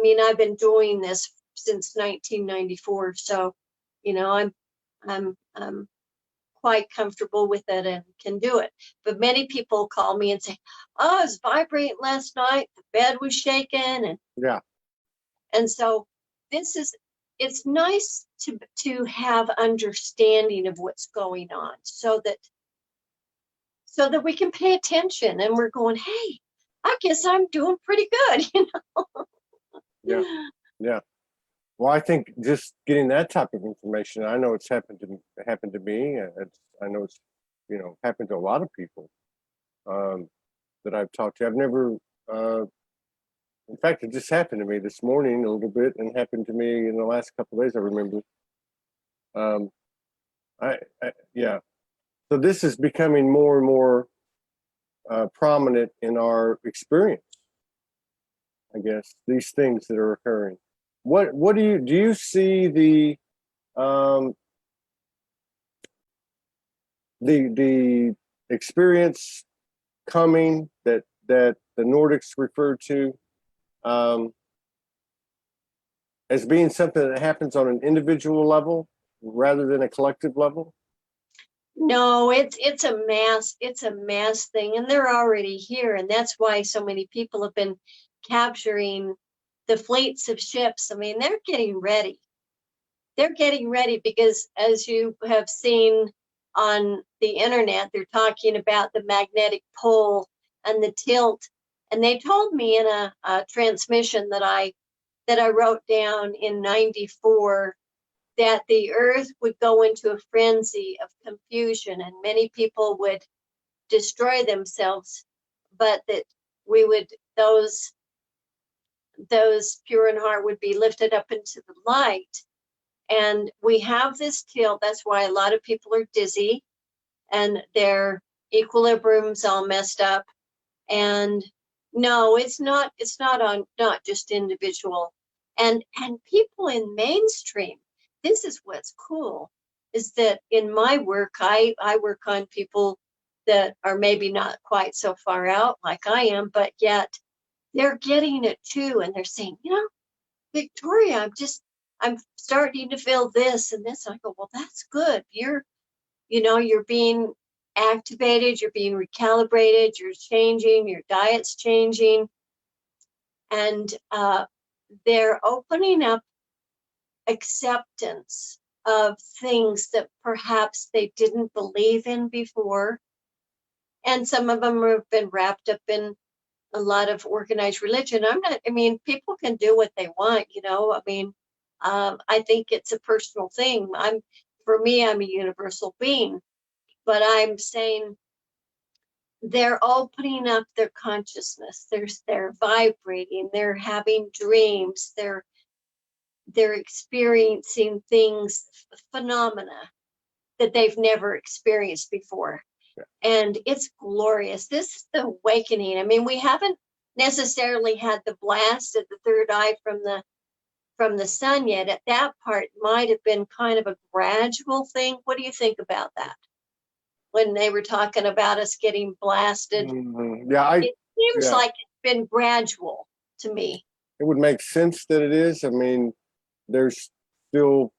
mean, I've been doing this since 1994. So, you know, I'm quite comfortable with it and can do it. But many people call me and say, oh, I was vibrating last night. The bed was shaking. And yeah. And so it's nice to have understanding of what's going on so that we can pay attention, and we're going, hey, I guess I'm doing pretty good, you know? Yeah. Well, I think just getting that type of information, I know it's happened to me. I know it's, you know, happened to a lot of people that I've talked to. I've never, in fact, it just happened to me this morning a little bit, and happened to me in the last couple of days, I remember. Yeah. So this is becoming more and more prominent in our experience, I guess, these things that are occurring. What do you see the experience coming that the Nordics referred to as being something that happens on an individual level rather than a collective level? No, it's a mass thing, and they're already here, and that's why so many people have been capturing the fleets of ships. I mean, they're getting ready. They're getting ready because, as you have seen on the internet, they're talking about the magnetic pole and the tilt. And they told me in a transmission that I wrote down in '94 that the earth would go into a frenzy of confusion and many people would destroy themselves, but that those pure in heart would be lifted up into the light. And we have this tilt. That's why a lot of people are dizzy and their equilibrium's all messed up. And no, it's not just individual. And people in mainstream, this is what's cool, is that in my work, I work on people that are maybe not quite so far out like I am, but yet they're getting it too. And they're saying, you know, Victoria, I'm starting to feel this and this. And I go, well, that's good. You're being activated, you're being recalibrated, you're changing, your diet's changing. And they're opening up acceptance of things that perhaps they didn't believe in before. And some of them have been wrapped up in a lot of organized religion. People can do what they want, I think it's a personal thing. For me, I'm a universal being, but I'm saying they're opening up their consciousness. They're vibrating, they're having dreams, they're experiencing things, phenomena that they've never experienced before. And it's glorious. This is the awakening. I mean, we haven't necessarily had the blast at the third eye from the sun yet. At that part might have been kind of a gradual thing. What do you think about that? When they were talking about us getting blasted, it seems like it's been gradual to me. It would make sense that it is. I mean, there's still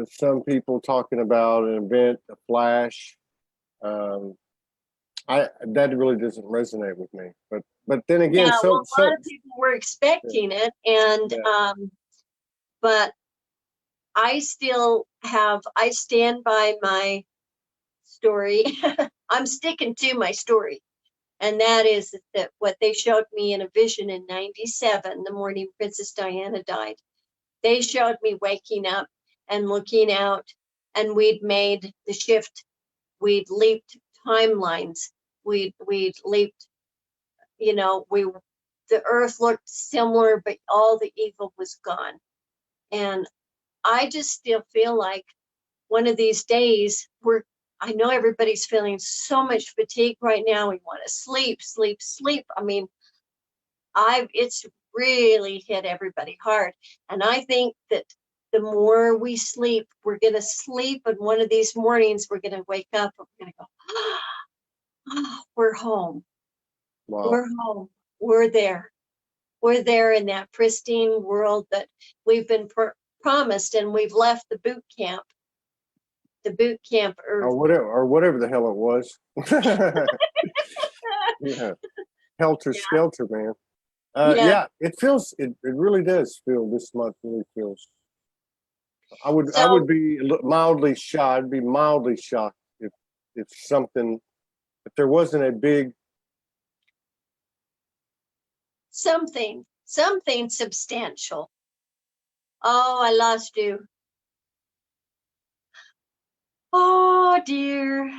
some people talking about an event, a flash. That really doesn't resonate with me. But then again, a lot of people were expecting it, and but I stand by my story. I'm sticking to my story, and that is that what they showed me in a vision in '97, the morning Princess Diana died. They showed me waking up and looking out, and we'd made the shift. We'd leaped timelines. We'd leaped, the earth looked similar, but all the evil was gone. And I just still feel like one of these days I know everybody's feeling so much fatigue right now. We want to sleep. I mean, it's really hit everybody hard. And I think that the more we sleep, we're going to sleep. And one of these mornings, we're going to wake up and we're going to go, oh, we're home. Wow. We're home. We're there. We're there in that pristine world that we've been promised, and we've left the boot camp earth. Or whatever the hell it was. Yeah. Helter skelter, man. It really does feel, this month really feels. I would be mildly shocked. I'd be mildly shocked if there wasn't a big something substantial. Oh, I lost you. Oh dear.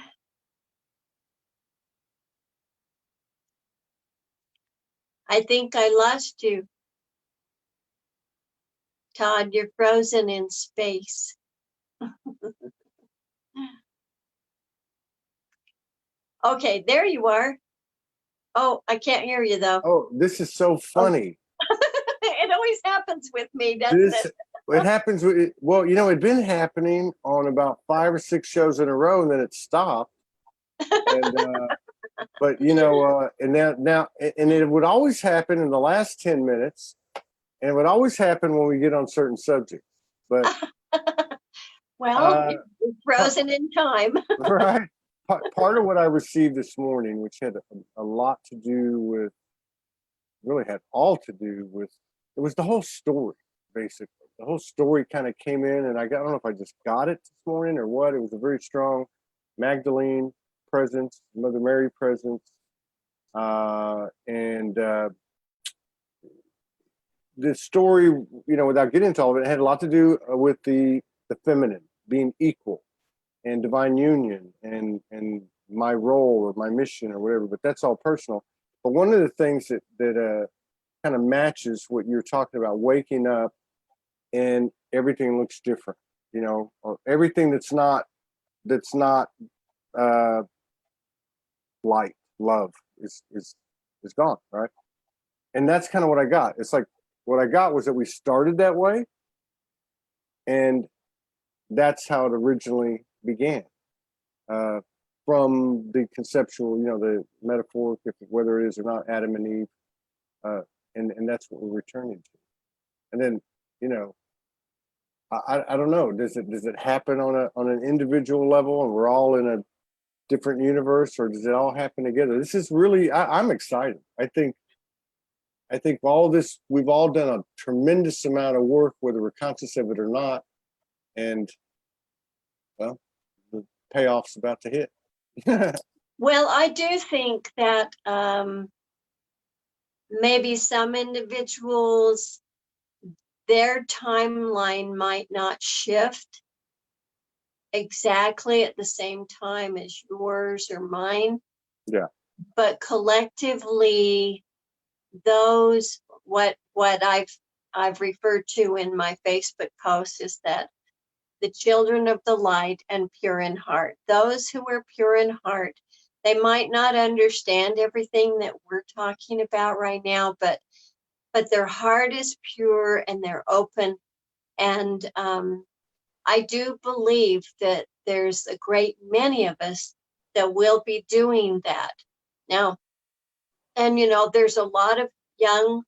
I think I lost you. Todd, you're frozen in space. Okay, there you are. Oh, I can't hear you though. Oh, this is so funny. It always happens with me, doesn't it? It happens with, well, it'd been happening on about 5 or 6 shows in a row, and then it stopped. And, but and now, and it would always happen in the last 10 minutes, and it would always happen when we get on certain subjects. But well, it's frozen in time. Right. Part of what I received this morning, which had a lot to do with, really had all to do with, it was the whole story, basically. The whole story kind of came in, and I don't know if I just got it this morning or what. It was a very strong Magdalene presence, Mother Mary presence, and the story, without getting into all of it, had a lot to do with the feminine being equal and divine union and my role or my mission or whatever. But that's all personal. But one of the things that kind of matches what you're talking about, waking up and everything looks different, or everything that's not light, love is gone, right? And that's kind of what I got. It's like, what I got was that we started that way, and that's how it originally began, from the conceptual, the metaphoric, whether it is or not, Adam and Eve, and that's what we're returning to. And then you know, I don't know. Does it happen on an individual level, and we're all in a different universe, or does it all happen together? This is really, I'm excited. I think all this, we've all done a tremendous amount of work, whether we're conscious of it or not, and well, the payoff's about to hit. Well, I do think that maybe some individuals, their timeline might not shift exactly at the same time as yours or mine. Yeah. But collectively, those what I've referred to in my Facebook post is that the children of the light and pure in heart, those who are pure in heart, they might not understand everything that we're talking about right now, but their heart is pure and they're open. And I do believe that there's a great many of us that will be doing that now. And you know, there's a lot of young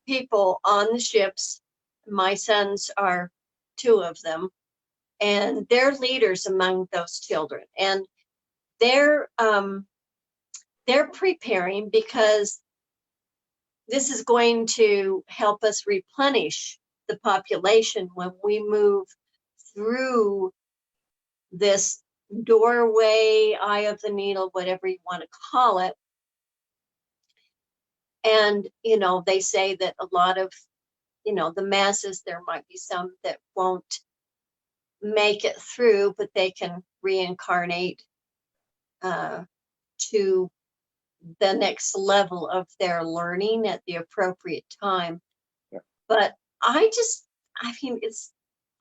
people on the ships. My sons are two of them, and they're leaders among those children, and they're preparing because this is going to help us replenish the population when we move through this doorway, eye of the needle, whatever you want to call it. And you know, they say that a lot of, you know, the masses, there might be some that won't make it through, but they can reincarnate to the next level of their learning at the appropriate time. Yeah. But I mean,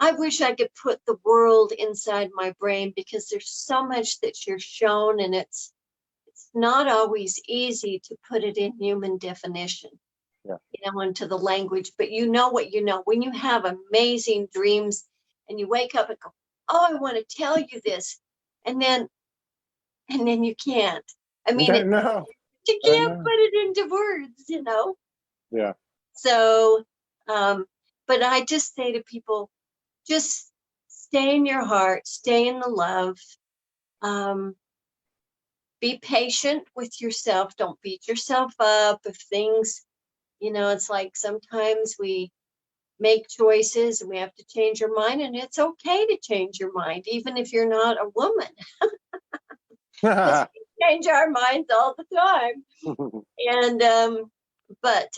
I wish I could put the world inside my brain, because there's so much that you're shown, and it's not always easy to put it in human definition. Yeah. You know, into the language, but you know what you know. When you have amazing dreams and you wake up and go, oh, I want to tell you this, and then you can't. I mean, No, you can't put it into words, you know. Yeah. So, but I just say to people, just stay in your heart, stay in the love, be patient with yourself. Don't beat yourself up if things, you know, it's like sometimes we make choices and we have to change our mind, and it's okay to change your mind, even if you're not a woman. We change our minds all the time. And but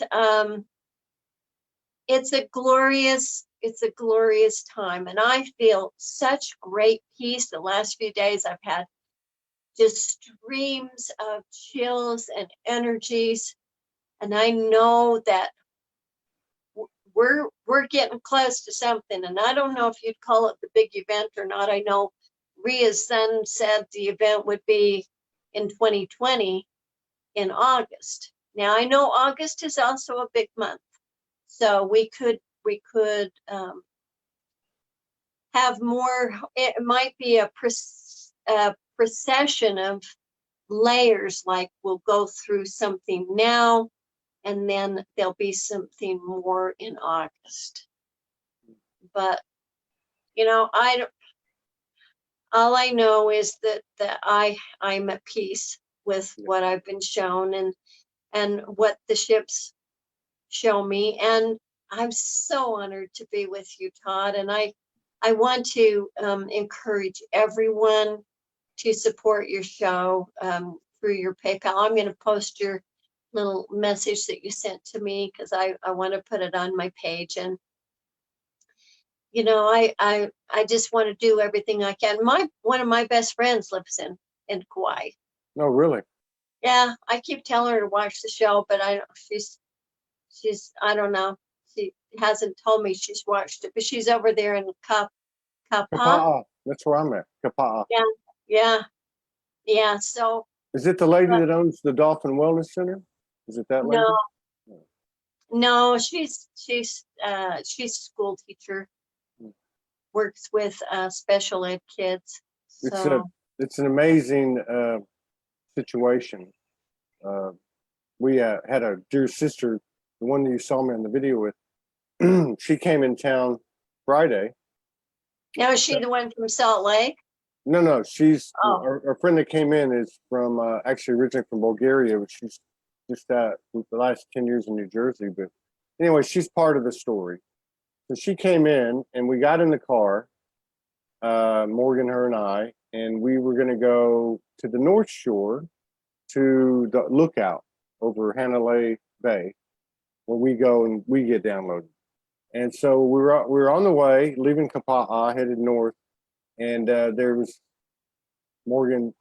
it's a glorious time, and I feel such great peace. The last few days I've had just streams of chills and energies, and I know that we're getting close to something. And I don't know if you'd call it the big event or not. I know Ria's son said the event would be in 2020 in August. Now I know August is also a big month, so we could have more. It might be a procession of layers, like we'll go through something now, and then there'll be something more in August. But you know, all I know is that I'm at peace with what I've been shown, and what the ships show me. And I'm so honored to be with you, Todd. And I want to encourage everyone to support your show through your PayPal. I'm going to post your little message that you sent to me, because I want to put it on my page. And you know, I just want to do everything I can. One of my best friends lives in Kauai. No, really? Yeah, I keep telling her to watch the show, but she's I don't know. She hasn't told me she's watched it, but she's over there in Kapa. Kapa'a. That's where I'm at. Kapa'a. Yeah. So is it the lady that owns the Dolphin Wellness Center? Is it that lady? No, she's a school teacher. Works with special ed kids. So it's an amazing situation. We had a dear sister, the one that you saw me on the video with, she came in town Friday. Now, is she the one from Salt Lake? No, she's Oh. our friend that came in is from actually originally from Bulgaria, but she's just the last 10 years in New Jersey. But anyway, she's part of the story. So she came in, and we got in the car, Morgan, her, and I, and we were going to go to the North Shore to the lookout over Hanalei Bay, where we go and we get downloaded. And so we were on the way, leaving Kapa'a, headed north, and there was Morgan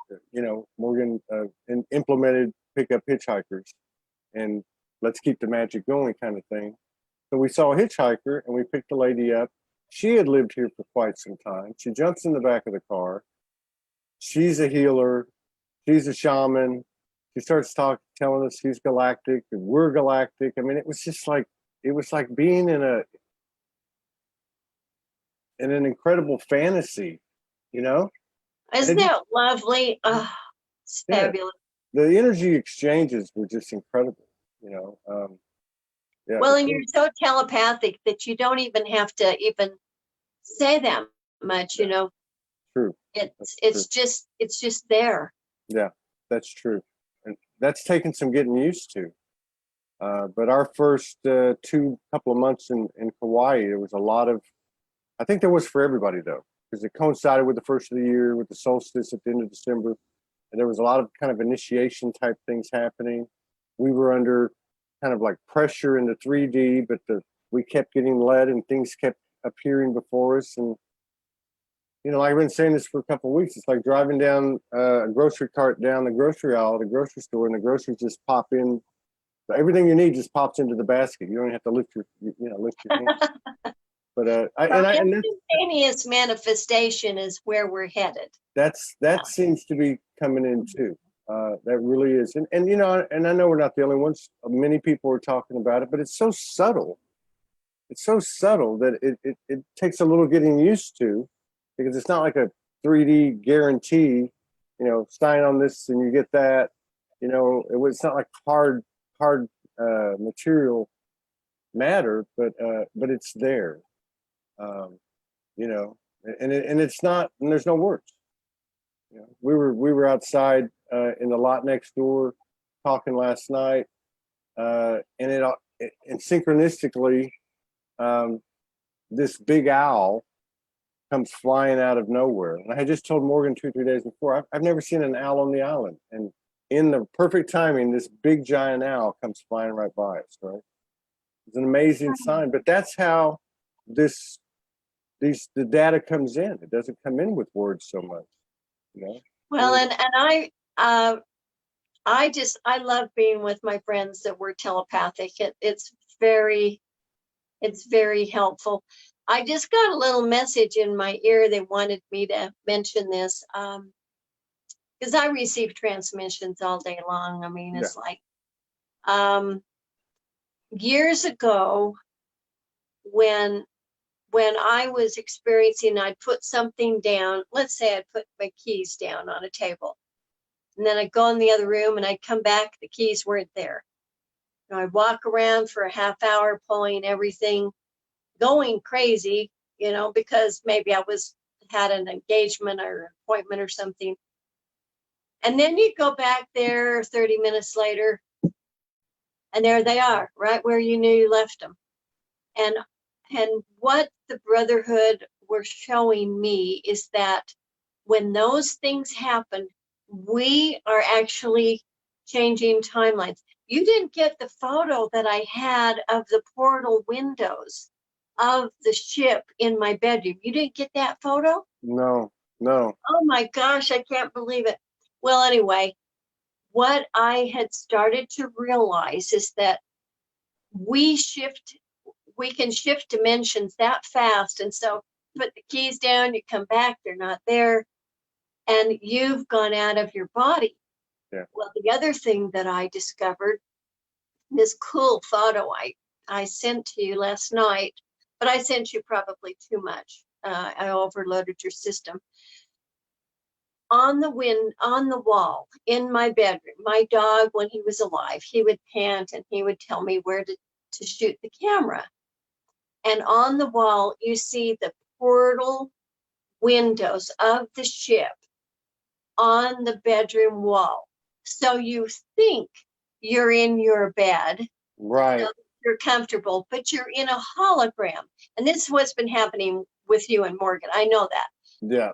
implemented pickup hitchhikers, and let's keep the magic going kind of thing. So we saw a hitchhiker, and we picked the lady up. She had lived here for quite some time. She jumps in the back of the car. She's a healer. She's a shaman. She starts telling us she's galactic and we're galactic. I mean, it was like being in an incredible fantasy, you know? Isn't that lovely? Oh, it's fabulous. The energy exchanges were just incredible, you know? Yeah. Well, and you're so telepathic that you don't even have to even say that much, you know? True. It's just there. Yeah, that's true. And that's taken some getting used to. But our first couple of months in Hawaii, there was a lot of, I think there was for everybody though, because it coincided with the first of the year, with the solstice at the end of December. And there was a lot of kind of initiation type things happening. We were under kind of like pressure in the 3D, but we kept getting led and things kept appearing before us. And, you know, I've been saying this for a couple of weeks. It's like driving down a grocery cart down the grocery aisle at a grocery store, and the groceries just pop in. Everything you need just pops into the basket. You don't have to lift your hand. But instantaneous manifestation is where we're headed. That seems to be coming in too. That really is, and you know, and I know we're not the only ones. Many people are talking about it, but it's so subtle. It's so subtle that it takes a little getting used to, because it's not like a 3D guarantee. You know, sign on this and you get that. You know, it's not like hard material matter, but it's there. You know, and it's not, and there's no words. You know, we were outside in the lot next door talking last night, and synchronistically, this big owl comes flying out of nowhere. And I had just told Morgan 2-3 days before, I've never seen an owl on the island, and in the perfect timing, this big giant owl comes flying right by us. Right, it's an amazing sign. But that's how the data comes in. It doesn't come in with words so much, you know. Well, and I love being with my friends that were telepathic. It's very helpful. I just got a little message in my ear. They wanted me to mention this because I receive transmissions all day long. I mean, it's like years ago when I was experiencing, I'd put something down. Let's say I'd put my keys down on a table, and then I'd go in the other room and I'd come back, the keys weren't there. And I'd walk around for a half hour, pulling everything, going crazy, you know, because maybe I had an engagement or appointment or something. And then you'd go back there 30 minutes later, and there they are, right where you knew you left them. And what the Brotherhood were showing me is that when those things happen, we are actually changing timelines. You didn't get the photo that I had of the portal windows of the ship in my bedroom. You didn't get that photo? No. Oh my gosh, I can't believe it. Well, anyway, what I had started to realize is that we can shift dimensions that fast. And so put the keys down, you come back, they're not there, and you've gone out of your body. Yeah. Well, the other thing that I discovered, this cool photo I sent to you last night, but I sent you probably too much. I overloaded your system. On the wall in my bedroom, my dog, when he was alive, he would pant and he would tell me where to shoot the camera. and on the wall you see the portal windows of the ship on the bedroom wall. So you think you're in your bed, Right. you're comfortable, but you're in a hologram. And this is what's been happening with you and Morgan. I know that. Yeah.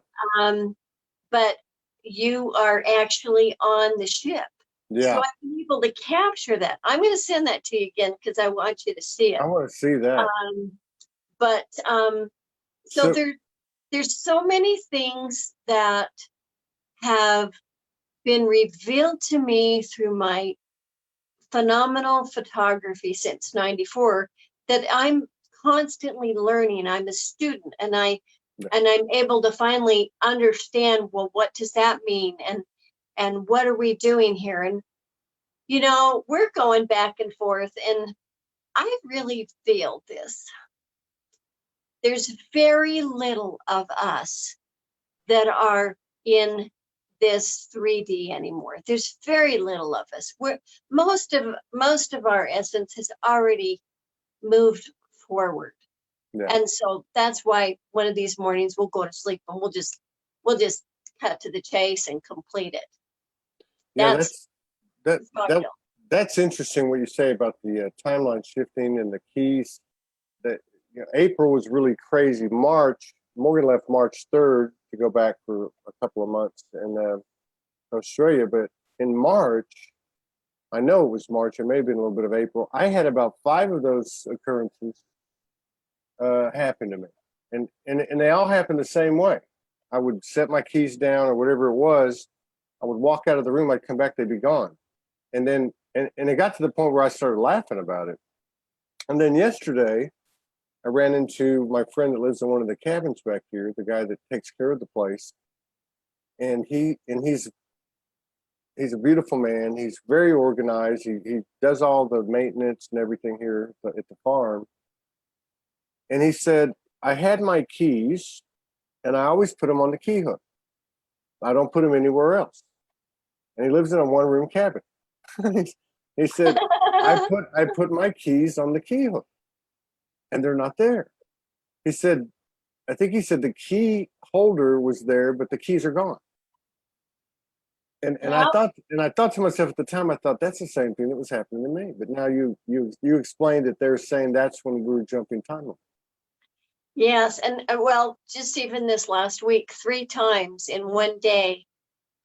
But you are actually on the ship. Yeah. So I've been able to capture that. I'm going to send that to you again because I want you to see it. I want to see that. So there's so many things that have been revealed to me through my phenomenal photography since '94 that I'm constantly learning. I'm a student, and I'm able to finally understand, well, what does that mean, and what are we doing here? And you know, we're going back and forth, and I really feel this. There's very little of us that are in this 3D anymore. There's very little of us. Most of our essence has already moved forward. Yeah. And so that's why one of these mornings we'll go to sleep and we'll just cut to the chase and complete it. Yeah, that's that's interesting what you say about the timeline shifting and the keys. That April was really crazy. Morgan left March 3rd to go back for a couple of months in Australia, but in March, I know it was March, it may have been a little bit of April, I had about 5 of those occurrences happen to me. And they all happened the same way. I would set my keys down or whatever it was, I would walk out of the room, I'd come back, they'd be gone. And then, and it got to the point where I started laughing about it. And then yesterday, I ran into my friend that lives in one of the cabins back here, the guy that takes care of the place. And he's a beautiful man. He's very organized. He does all the maintenance and everything here at the farm. And he said, I had my keys and I always put them on the key hook. I don't put them anywhere else. And he lives in a 1-room cabin. He said, I put my keys on the key hook and they're not there. He said, I think he said the key holder was there, but the keys are gone. And I thought to myself at the time, I thought that's the same thing that was happening to me. But now you explained that they're saying that's when we were jumping timeline. Yes, and well, just even this last week, 3 times in one day,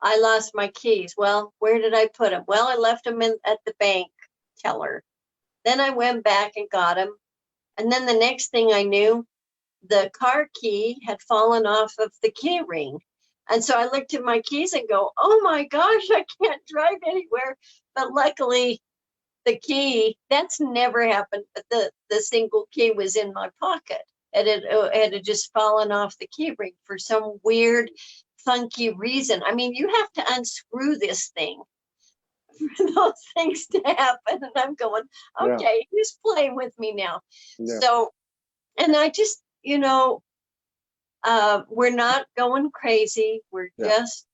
I lost my keys. Well, where did I put them? Well, I left them at the bank teller. Then I went back and got them. And then the next thing I knew, the car key had fallen off of the key ring. And so I looked at my keys and go, oh my gosh, I can't drive anywhere. But luckily, the key, that's never happened. But the single key was in my pocket. And it had just fallen off the key ring for some weird, funky reason. I mean, you have to unscrew this thing for those things to happen. And I'm going, okay, who's playing with me now? Yeah. So, and I just, we're not going crazy. We're just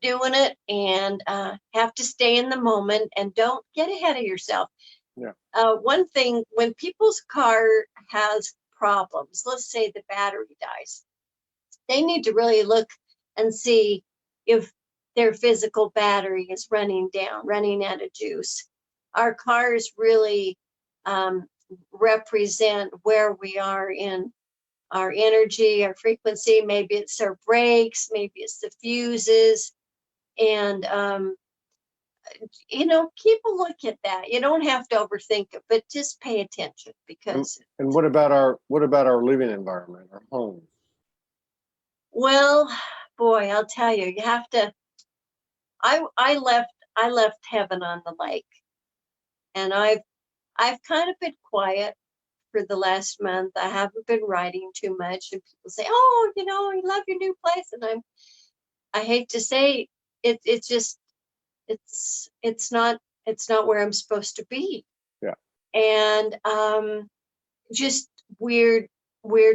doing it, and have to stay in the moment and don't get ahead of yourself. Yeah. One thing, when people's car has problems, let's say the battery dies, they need to really look and see if their physical battery is running down, running out of juice. Our cars really represent where we are in our energy, our frequency. Maybe it's our brakes, maybe it's the fuses, and keep a look at that. You don't have to overthink it, but just pay attention, because. And what about our living environment, our homes? Well, boy, I'll tell you, you have to. I left heaven on the lake, and I've kind of been quiet for the last month. I haven't been writing too much, and people say, "Oh, you love your new place," and I hate to say it. It's just it's not where I'm supposed to be. Yeah. And just weird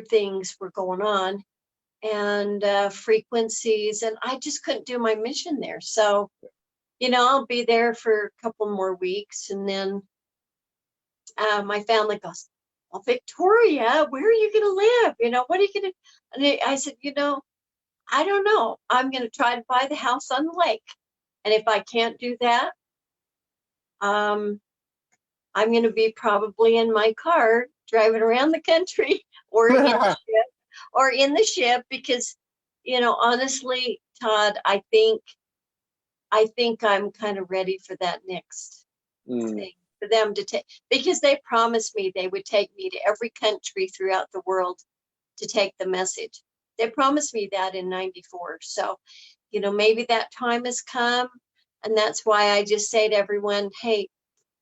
things were going on, and frequencies, and I just couldn't do my mission there. So, I'll be there for a couple more weeks, and then my family goes, well, Victoria, where are you going to live? You know, what are you going to, and I said, you know, I don't know. I'm going to try to buy the house on the lake. And if I can't do that, I'm going to be probably in my car driving around the country or in the ship because, you know, honestly, Todd, I think I'm kind of ready for that next thing for them to take, because they promised me they would take me to every country throughout the world to take the message. They promised me that in 94. So, you know, maybe that time has come. And that's why I just say to everyone, hey,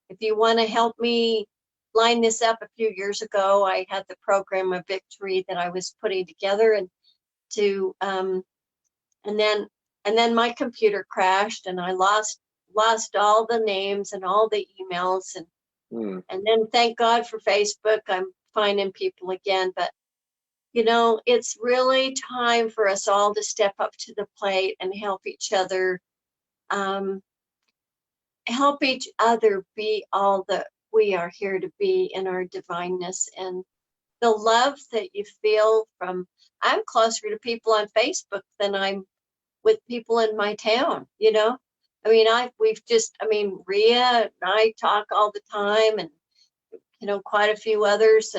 if you want to help me line this up, a few years ago, I had the program of victory that I was putting together and then my computer crashed and I lost all the names and all the emails and then thank God for Facebook, I'm finding people again. But you know, it's really time for us all to step up to the plate and help each other be all that we are here to be in our divineness. And the love that you feel from, I'm closer to people on Facebook than I'm with people in my town, you know. I mean, Rhea and I talk all the time, and you know, quite a few others,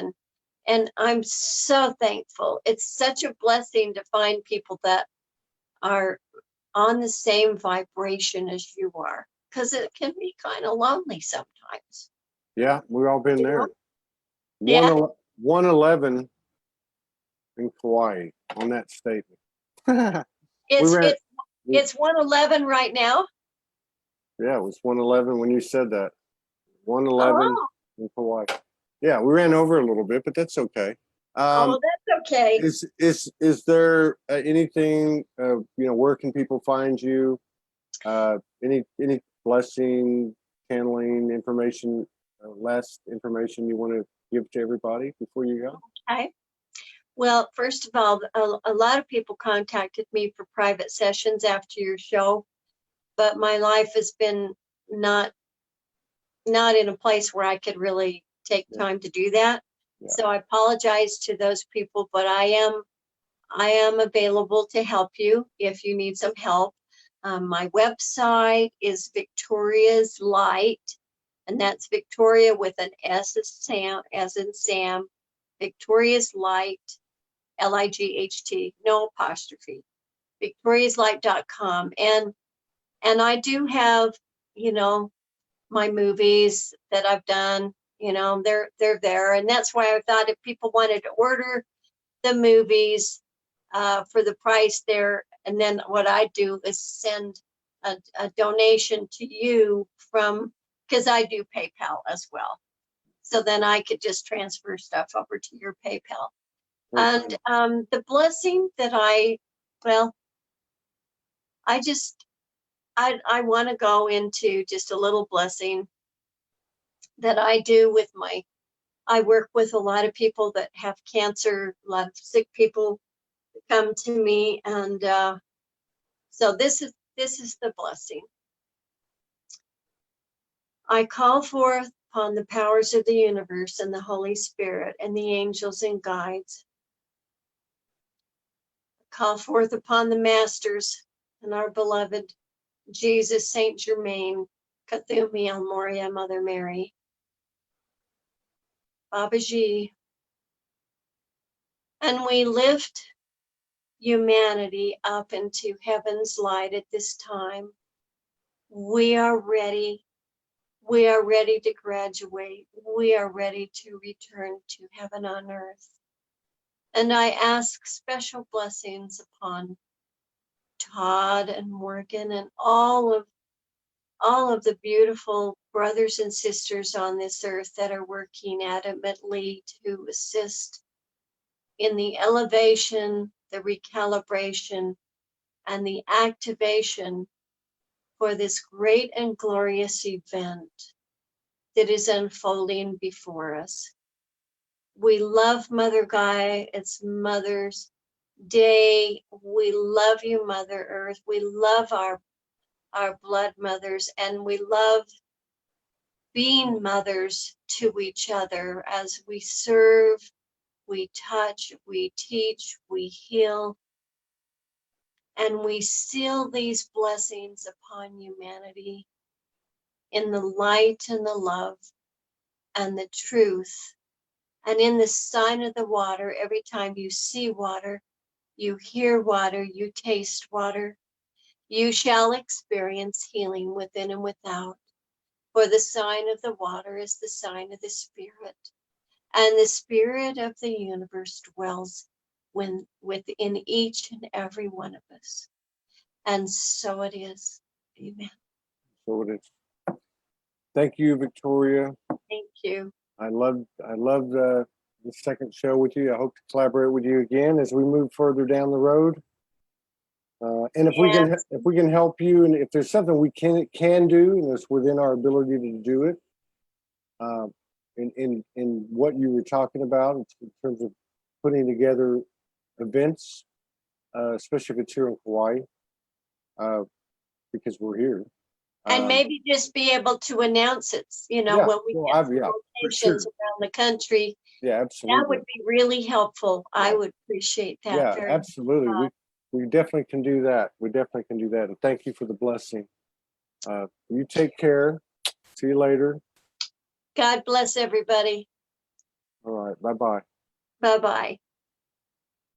and I'm so thankful. It's such a blessing to find people that are on the same vibration as you are, because it can be kind of lonely sometimes. Yeah, we've all been there. Yeah. 111 in Kauai on that statement. It's 111 right now. Yeah, it was 111 when you said that. 111 Oh. in Kauai. Yeah, we ran over a little bit, but that's okay. Well, that's okay. Is there anything? You know, where can people find you? Any blessing, channeling information, last information you want to give to everybody before you go? Okay. Well, first of all, a lot of people contacted me for private sessions after your show, but my life has been not in a place where I could really take time to do that. Yeah. So I apologize to those people, but I am available to help you if you need some help. My website is Victoria's Light, and that's Victoria with an S as in Sam, Victoria's Light, Light, no apostrophe, victoriaslight.com. And I do have, you know, my movies that I've done, you know, they're there. And that's why I thought if people wanted to order the movies for the price there, and then what I do is send a donation to you from, because I do PayPal as well. So then I could just transfer stuff over to your PayPal. Okay. And the blessing that I want to go into just a little blessing that I do with I work with a lot of people that have cancer, a lot of sick people that come to me. And so this is the blessing. I call forth upon the powers of the universe and the Holy Spirit and the angels and guides. Call forth upon the masters and our beloved Jesus, Saint Germain, Cthulhu, El Moria, Mother Mary, Babaji. And we lift humanity up into heaven's light at this time. We are ready. We are ready to graduate. We are ready to return to heaven on earth. And I ask special blessings upon Todd and Morgan and all of the beautiful brothers and sisters on this earth that are working adamantly to assist in the elevation, the recalibration, and the activation for this great and glorious event that is unfolding before us. We love Mother Gaia. It's Mother's Day. We love you, Mother Earth. We love our blood mothers, and we love being mothers to each other as we serve, we touch, we teach, we heal, and we seal these blessings upon humanity in the light and the love and the truth. And in the sign of the water, every time you see water, you hear water, you taste water, you shall experience healing within and without. For the sign of the water is the sign of the Spirit, and the Spirit of the universe dwells within each and every one of us. And so it is. Amen. So it is. Thank you, Victoria. Thank you. I loved the second show with you. I hope to collaborate with you again as we move further down the road. And if we can help you, and if there's something we can do, and it's within our ability to do it, in what you were talking about in terms of putting together events, especially if it's here in Hawaii, because we're here. And maybe just be able to announce it, when we get locations around the country. Yeah, absolutely. That would be really helpful. Yeah. I would appreciate that. Yeah, absolutely. We definitely can do that. We definitely can do that. And thank you for the blessing. You take care. See you later. God bless everybody. All right. Bye-bye. Bye-bye.